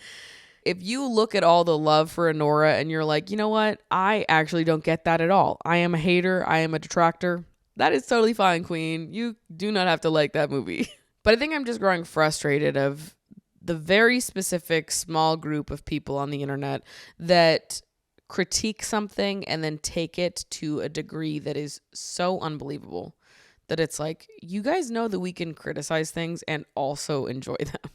[SPEAKER 1] If you look at all the love for Anora and you're like, you know what? I actually don't get that at all. I am a hater. I am a detractor. That is totally fine, queen. You do not have to like that movie. But I think I'm just growing frustrated of the very specific small group of people on the internet that critique something and then take it to a degree that is so unbelievable that it's like, you guys know that we can criticize things and also enjoy them.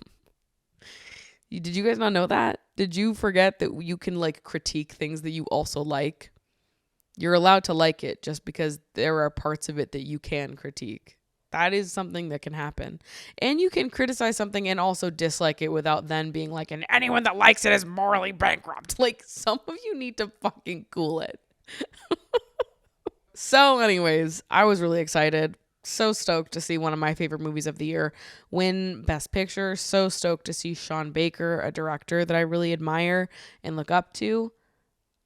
[SPEAKER 1] Did you guys not know that? Did you forget that you can like critique things that you also like? You're allowed to like it just because there are parts of it that you can critique. That is something that can happen. And you can criticize something and also dislike it without then being like, and anyone that likes it is morally bankrupt. Like, some of you need to fucking cool it. So anyways, I was really excited. So stoked to see one of my favorite movies of the year win Best Picture. So stoked to see Sean Baker, a director that I really admire and look up to,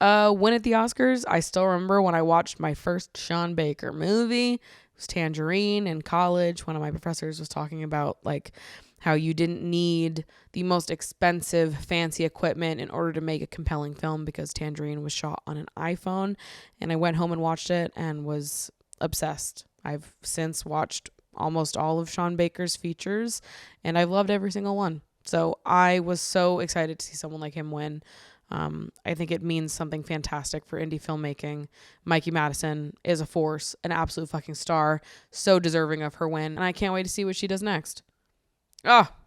[SPEAKER 1] win at the Oscars. I still remember when I watched my first Sean Baker movie. It was Tangerine in college. One of my professors was talking about like how you didn't need the most expensive fancy equipment in order to make a compelling film because Tangerine was shot on an iPhone. And I went home and watched it and was obsessed. I've since watched almost all of Sean Baker's features and I've loved every single one. So I was so excited to see someone like him win. I think it means something fantastic for indie filmmaking. Mikey Madison is a force, an absolute fucking star, so deserving of her win. And I can't wait to see what she does next.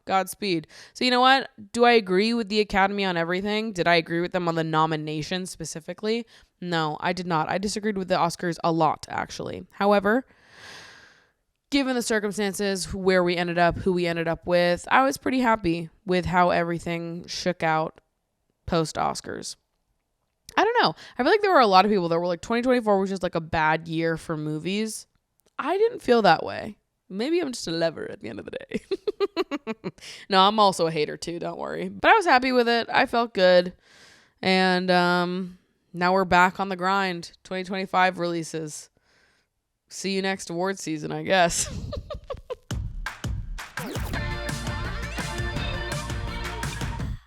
[SPEAKER 1] Godspeed. So you know what? Do I agree with the Academy on everything? Did I agree with them on the nomination specifically? No, I did not. I disagreed with the Oscars a lot, actually. However, given the circumstances, where we ended up, who we ended up with, I was pretty happy with how everything shook out post-Oscars. I don't know. I feel like there were a lot of people that were like, 2024 was just like a bad year for movies. I didn't feel that way. Maybe I'm just a lover at the end of the day. No, I'm also a hater too, don't worry. But I was happy with it. I felt good. And now we're back on the grind. 2025 releases. See you next award season, I guess.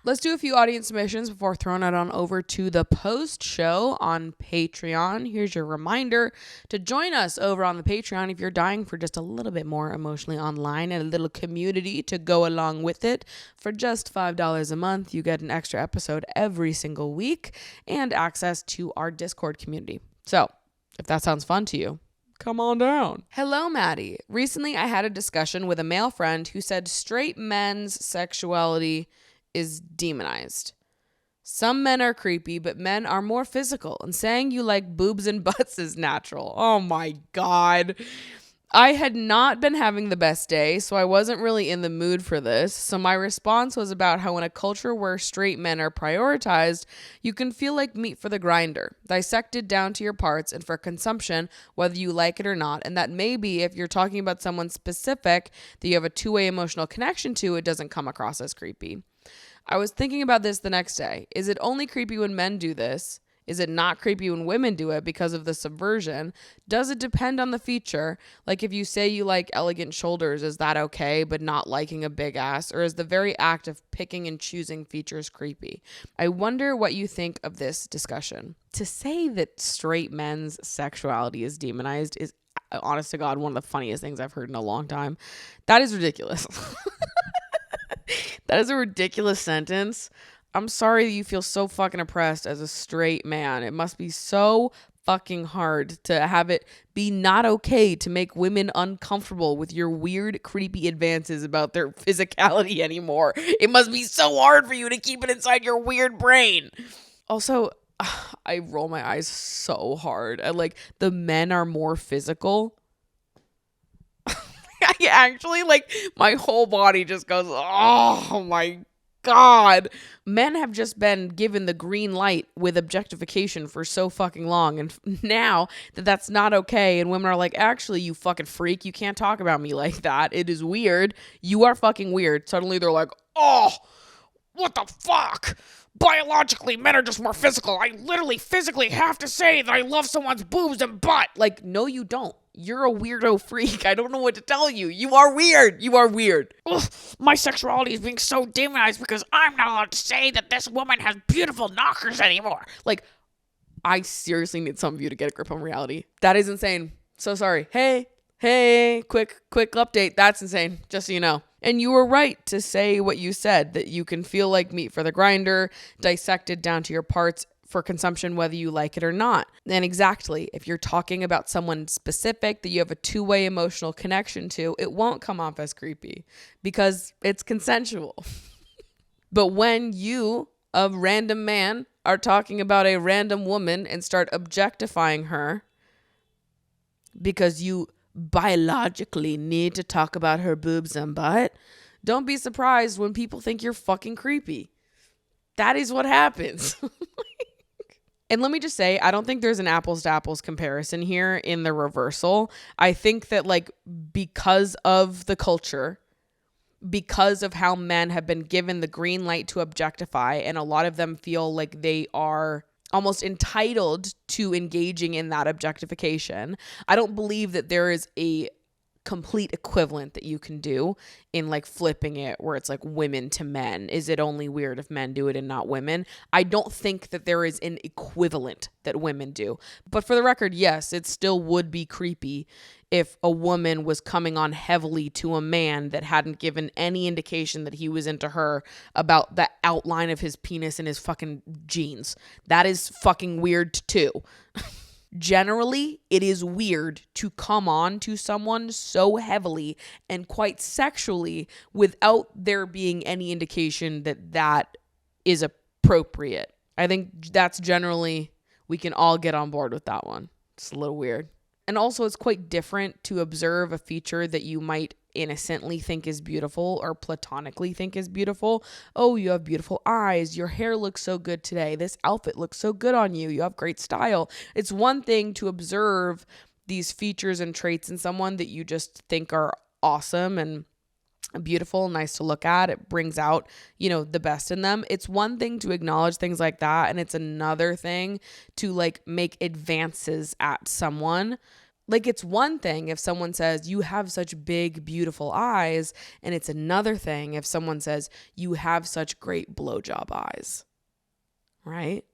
[SPEAKER 1] Let's do a few audience submissions before throwing it on over to the post show on Patreon. Here's your reminder to join us over on the Patreon if you're dying for just a little bit more emotionally online and a little community to go along with it. For just $5 a month, you get an extra episode every single week and access to our Discord community. So if that sounds fun to you, come on down. Hello, Maddie. Recently, I had a discussion with a male friend who said straight men's sexuality is demonized. Some men are creepy, but men are more physical, and saying you like boobs and butts is natural. Oh my God. I had not been having the best day, so I wasn't really in the mood for this. So my response was about how in a culture where straight men are prioritized, you can feel like meat for the grinder, dissected down to your parts and for consumption, whether you like it or not. And that maybe if you're talking about someone specific that you have a two-way emotional connection to, it doesn't come across as creepy. I was thinking about this the next day. Is it only creepy when men do this? Is it not creepy when women do it because of the subversion? Does it depend on the feature? Like if you say you like elegant shoulders, is that okay, but not liking a big ass? Or is the very act of picking and choosing features creepy? I wonder what you think of this discussion. To say that straight men's sexuality is demonized is, honest to God, one of the funniest things I've heard in a long time. That is ridiculous. That is a ridiculous sentence. I'm sorry that you feel so fucking oppressed as a straight man. It must be so fucking hard to have it be not okay to make women uncomfortable with your weird, creepy advances about their physicality anymore. It must be so hard for you to keep it inside your weird brain. Also, I roll my eyes so hard at like the men are more physical. I actually like my whole body just goes, oh my God. Men have just been given the green light with objectification for so fucking long. And now that that's not okay, and women are like, actually, you fucking freak, you can't talk about me like that. It is weird. You are fucking weird. Suddenly they're like, oh, what the fuck? Biologically, men are just more physical. I literally physically have to say that I love someone's boobs and butt. Like, no, you don't. You're a weirdo freak. I don't know what to tell you. You are weird. You are weird. Ugh, my sexuality is being so demonized because I'm not allowed to say that this woman has beautiful knockers anymore. Like, I seriously need some of you to get a grip on reality. That is insane. So sorry. Hey, quick update. That's insane. Just so you know. And you were right to say what you said, that you can feel like meat for the grinder, dissected down to your parts for consumption, whether you like it or not. And exactly, if you're talking about someone specific that you have a two-way emotional connection to, it won't come off as creepy because it's consensual. But when you, a random man, are talking about a random woman and start objectifying her because you biologically need to talk about her boobs and butt, don't be surprised when people think you're fucking creepy. That is what happens. And let me just say, I don't think there's an apples to apples comparison here in the reversal. I think that like because of the culture, because of how men have been given the green light to objectify, and a lot of them feel like they are almost entitled to engaging in that objectification. I don't believe that there is a complete equivalent that you can do in like flipping it where it's like women to men. Is it only weird if men do it and not women? I don't think that there is an equivalent that women do. But for the record, yes, it still would be creepy if a woman was coming on heavily to a man that hadn't given any indication that he was into her about the outline of his penis and his fucking jeans. That is fucking weird too. Generally, it is weird to come on to someone so heavily and quite sexually without there being any indication that that is appropriate. I think that's generally, we can all get on board with that one. It's a little weird. And also, it's quite different to observe a feature that you might innocently think is beautiful or platonically think is beautiful. Oh, you have beautiful eyes. Your hair looks so good today. This outfit looks so good on you. You have great style. It's one thing to observe these features and traits in someone that you just think are awesome and beautiful, nice to look at. It brings out, the best in them. It's one thing to acknowledge things like that, and it's another thing to like make advances at someone. Like, it's one thing if someone says, you have such big, beautiful eyes. And it's another thing if someone says, you have such great blowjob eyes. Right?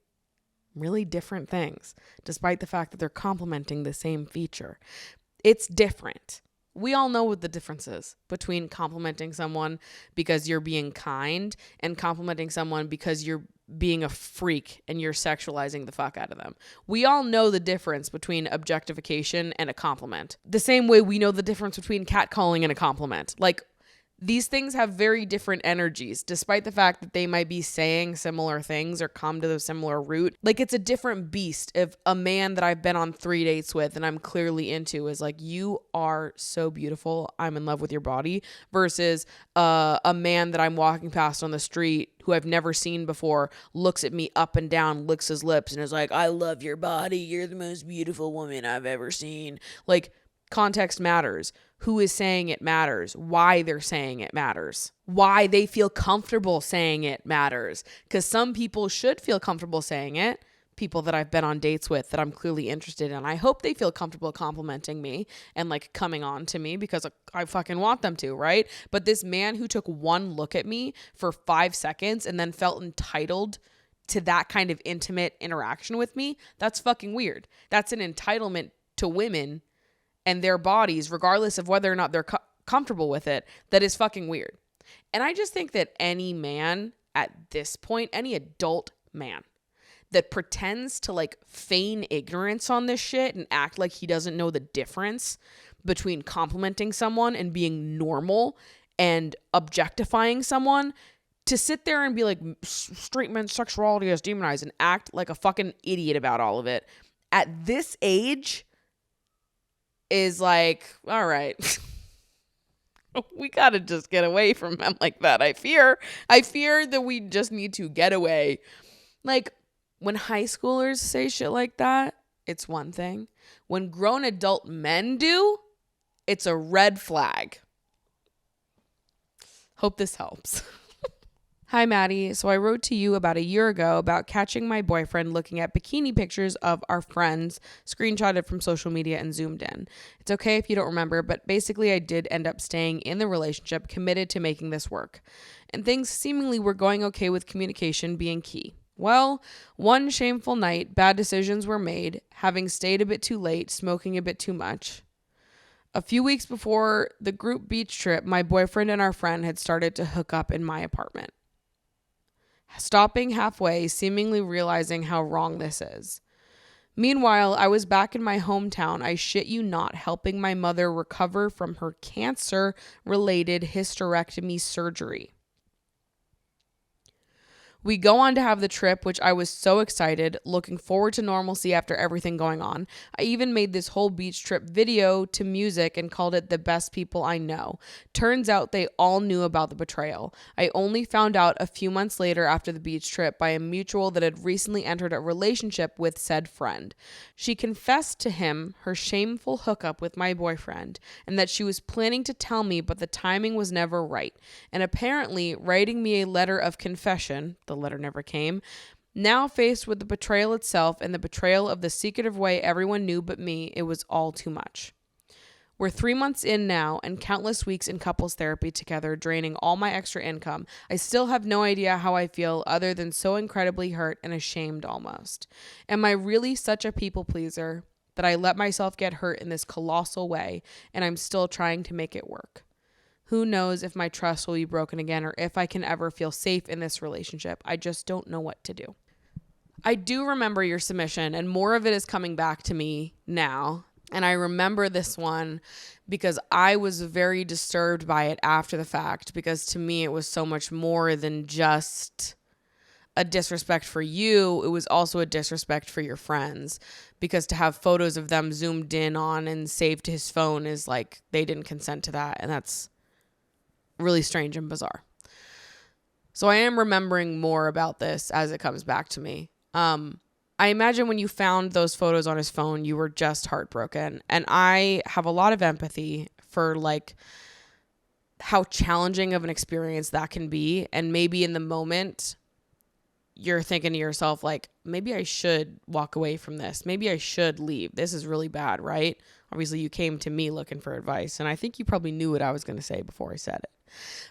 [SPEAKER 1] Really different things, despite the fact that they're complimenting the same feature. It's different. We all know what the difference is between complimenting someone because you're being kind and complimenting someone because you're being a freak and you're sexualizing the fuck out of them. We all know the difference between objectification and a compliment. The same way we know the difference between catcalling and a compliment. Like, these things have very different energies, despite the fact that they might be saying similar things or come to the similar root. Like, it's a different beast if a man that I've been on 3 dates with and I'm clearly into is like, you are so beautiful, I'm in love with your body, versus a man that I'm walking past on the street who I've never seen before looks at me up and down, licks his lips, and is like, I love your body, you're the most beautiful woman I've ever seen. Like, context matters. Who is saying it matters. Why they're saying it matters. Why they feel comfortable saying it matters. Because some people should feel comfortable saying it. People that I've been on dates with that I'm clearly interested in. I hope they feel comfortable complimenting me and like coming on to me because I fucking want them to, right? But this man who took one look at me for 5 seconds and then felt entitled to that kind of intimate interaction with me, that's fucking weird. That's an entitlement to women and their bodies, regardless of whether or not they're comfortable with it, that is fucking weird. And I just think that any man at this point, any adult man that pretends to like feign ignorance on this shit and act like he doesn't know the difference between complimenting someone and being normal and objectifying someone, to sit there and be like, straight men's sexuality is demonized, and act like a fucking idiot about all of it at this age is like, all right. We gotta just get away from men like that. I fear that we just need to get away. Like, when high schoolers say shit like that, it's one thing. When grown adult men do, it's a red flag. Hope this helps. Hi, Maddie. So I wrote to you about a year ago about catching my boyfriend looking at bikini pictures of our friends, screenshotted from social media and zoomed in. It's okay if you don't remember, but basically I did end up staying in the relationship, committed to making this work. And things seemingly were going okay, with communication being key. Well, one shameful night, bad decisions were made, having stayed a bit too late, smoking a bit too much. A few weeks before the group beach trip, my boyfriend and our friend had started to hook up in my apartment. Stopping halfway, seemingly realizing how wrong this is. Meanwhile, I was back in my hometown, I shit you not, helping my mother recover from her cancer-related hysterectomy surgery. We go on to have the trip, which I was so excited, looking forward to normalcy after everything going on. I even made this whole beach trip video to music and called it The Best People I Know. Turns out they all knew about the betrayal. I only found out a few months later after the beach trip by a mutual that had recently entered a relationship with said friend. She confessed to him her shameful hookup with my boyfriend and that she was planning to tell me, but the timing was never right. And apparently writing me a letter of confession, the letter never came. Now faced with the betrayal itself and the betrayal of the secretive way everyone knew but me, it was all too much. We're 3 months in now and countless weeks in couples therapy together, draining all my extra income. I still have no idea how I feel other than so incredibly hurt and ashamed almost. Am I really such a people pleaser that I let myself get hurt in this colossal way and I'm still trying to make it work? Who knows if my trust will be broken again or if I can ever feel safe in this relationship. I just don't know what to do. I do remember your submission, and more of it is coming back to me now. And I remember this one because I was very disturbed by it after the fact, because to me it was so much more than just a disrespect for you. It was also a disrespect for your friends, because to have photos of them zoomed in on and saved to his phone is like they didn't consent to that. And that's really strange and bizarre. So I am remembering more about this as it comes back to me. I imagine when you found those photos on his phone, you were just heartbroken. And I have a lot of empathy for like how challenging of an experience that can be. And maybe in the moment, you're thinking to yourself, like, maybe I should walk away from this. Maybe I should leave. This is really bad, right? Obviously, you came to me looking for advice. And I think you probably knew what I was going to say before I said it.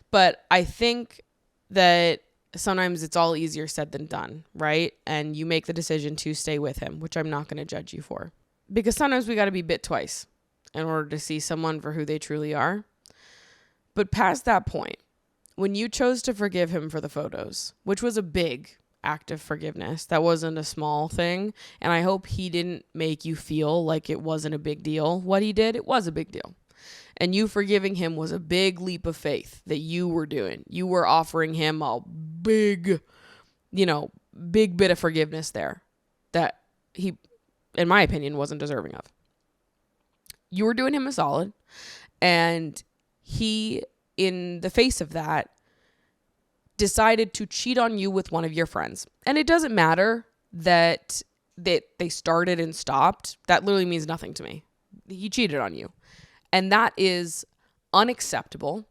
[SPEAKER 1] But I think that sometimes it's all easier said than done, right? And you make the decision to stay with him, which I'm not going to judge you for. Because sometimes we got to be bit twice in order to see someone for who they truly are. But past that point, when you chose to forgive him for the photos, which was a big act of forgiveness, that wasn't a small thing. And I hope he didn't make you feel like it wasn't a big deal. What he did, it was a big deal. And you forgiving him was a big leap of faith that you were doing. You were offering him a big bit of forgiveness there that he, in my opinion, wasn't deserving of. You were doing him a solid. And he, in the face of that, decided to cheat on you with one of your friends. And it doesn't matter that they started and stopped. That literally means nothing to me. He cheated on you. And that is unacceptable,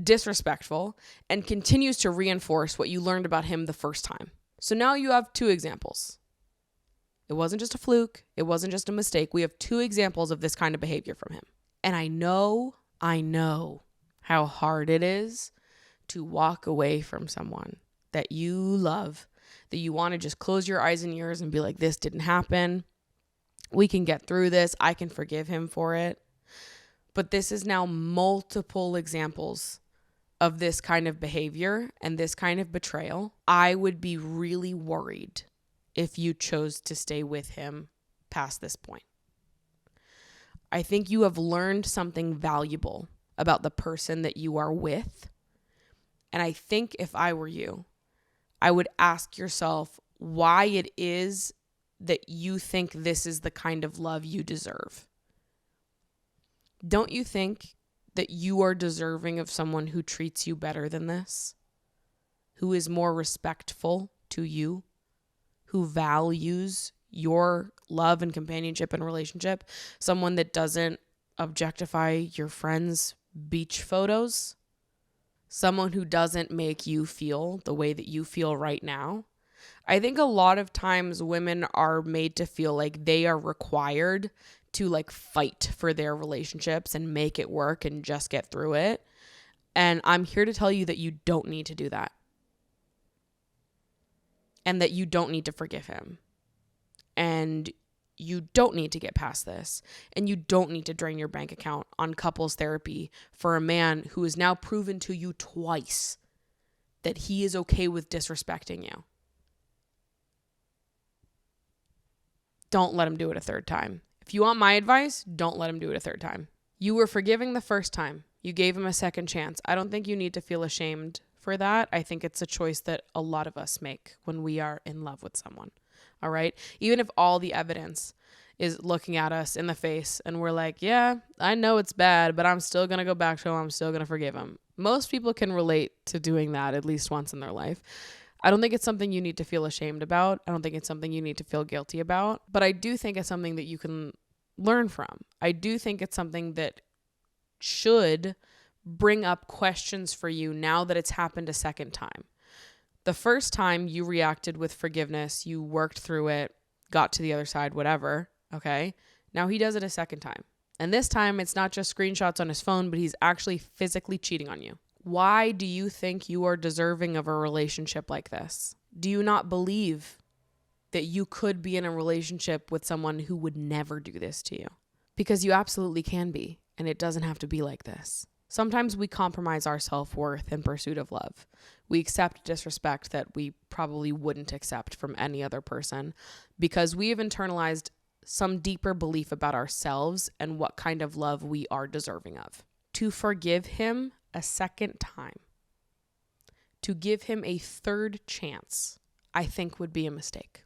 [SPEAKER 1] disrespectful, and continues to reinforce what you learned about him the first time. So now you have two examples. It wasn't just a fluke. It wasn't just a mistake. We have two examples of this kind of behavior from him. And I know how hard it is to walk away from someone that you love, that you want to just close your eyes and ears and be like, this didn't happen. We can get through this. I can forgive him for it. But this is now multiple examples of this kind of behavior and this kind of betrayal, I would be really worried if you chose to stay with him past this point. I think you have learned something valuable about the person that you are with. And I think if I were you, I would ask yourself why it is that you think this is the kind of love you deserve. Don't you think that you are deserving of someone who treats you better than this? Who is more respectful to you? Who values your love and companionship and relationship? Someone that doesn't objectify your friends' beach photos? Someone who doesn't make you feel the way that you feel right now? I think a lot of times women are made to feel like they are required to like fight for their relationships and make it work and just get through it. And I'm here to tell you that you don't need to do that. And that you don't need to forgive him. And you don't need to get past this. And you don't need to drain your bank account on couples therapy for a man who has now proven to you twice that he is okay with disrespecting you. Don't let him do it a third time. If you want my advice, don't let him do it a third time. You were forgiving the first time. You gave him a second chance. I don't think you need to feel ashamed for that. I think it's a choice that a lot of us make when we are in love with someone. All right? Even if all the evidence is looking at us in the face and we're like, yeah, I know it's bad, but I'm still going to go back to him. I'm still going to forgive him. Most people can relate to doing that at least once in their life. I don't think it's something you need to feel ashamed about. I don't think it's something you need to feel guilty about. But I do think it's something that you can learn from. I do think it's something that should bring up questions for you now that it's happened a second time. The first time you reacted with forgiveness, you worked through it, got to the other side, whatever. Okay. Now he does it a second time. And this time it's not just screenshots on his phone, but he's actually physically cheating on you. Why do you think you are deserving of a relationship like this? Do you not believe that you could be in a relationship with someone who would never do this to you? Because you absolutely can be, and it doesn't have to be like this. Sometimes we compromise our self-worth in pursuit of love. We accept disrespect that we probably wouldn't accept from any other person because we have internalized some deeper belief about ourselves and what kind of love we are deserving of. To forgive him a second time, to give him a third chance, I think would be a mistake.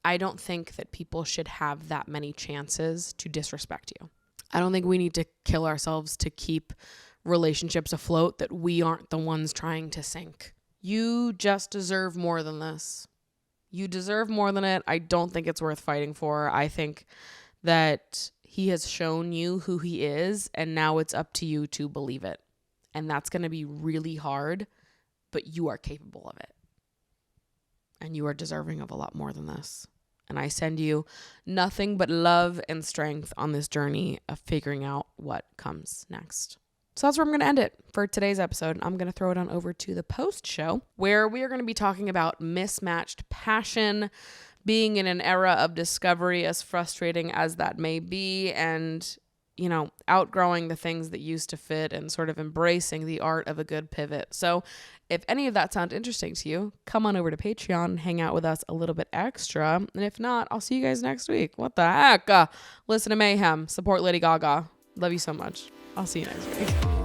[SPEAKER 1] I don't think that people should have that many chances to disrespect you. I don't think we need to kill ourselves to keep relationships afloat that we aren't the ones trying to sink. You just deserve more than this. You deserve more than it. I don't think it's worth fighting for. I think that he has shown you who he is, and now it's up to you to believe it. And that's going to be really hard, but you are capable of it. And you are deserving of a lot more than this. And I send you nothing but love and strength on this journey of figuring out what comes next. So that's where I'm going to end it for today's episode. I'm going to throw it on over to the post show where we are going to be talking about mismatched passion, being in an era of discovery, as frustrating as that may be, and, you know, outgrowing the things that used to fit and sort of embracing the art of a good pivot. So if any of that sounds interesting to you, come on over to Patreon and hang out with us a little bit extra. And if not, I'll see you guys next week. What the heck? Listen to Mayhem. Support Lady Gaga. Love you so much. I'll see you next week.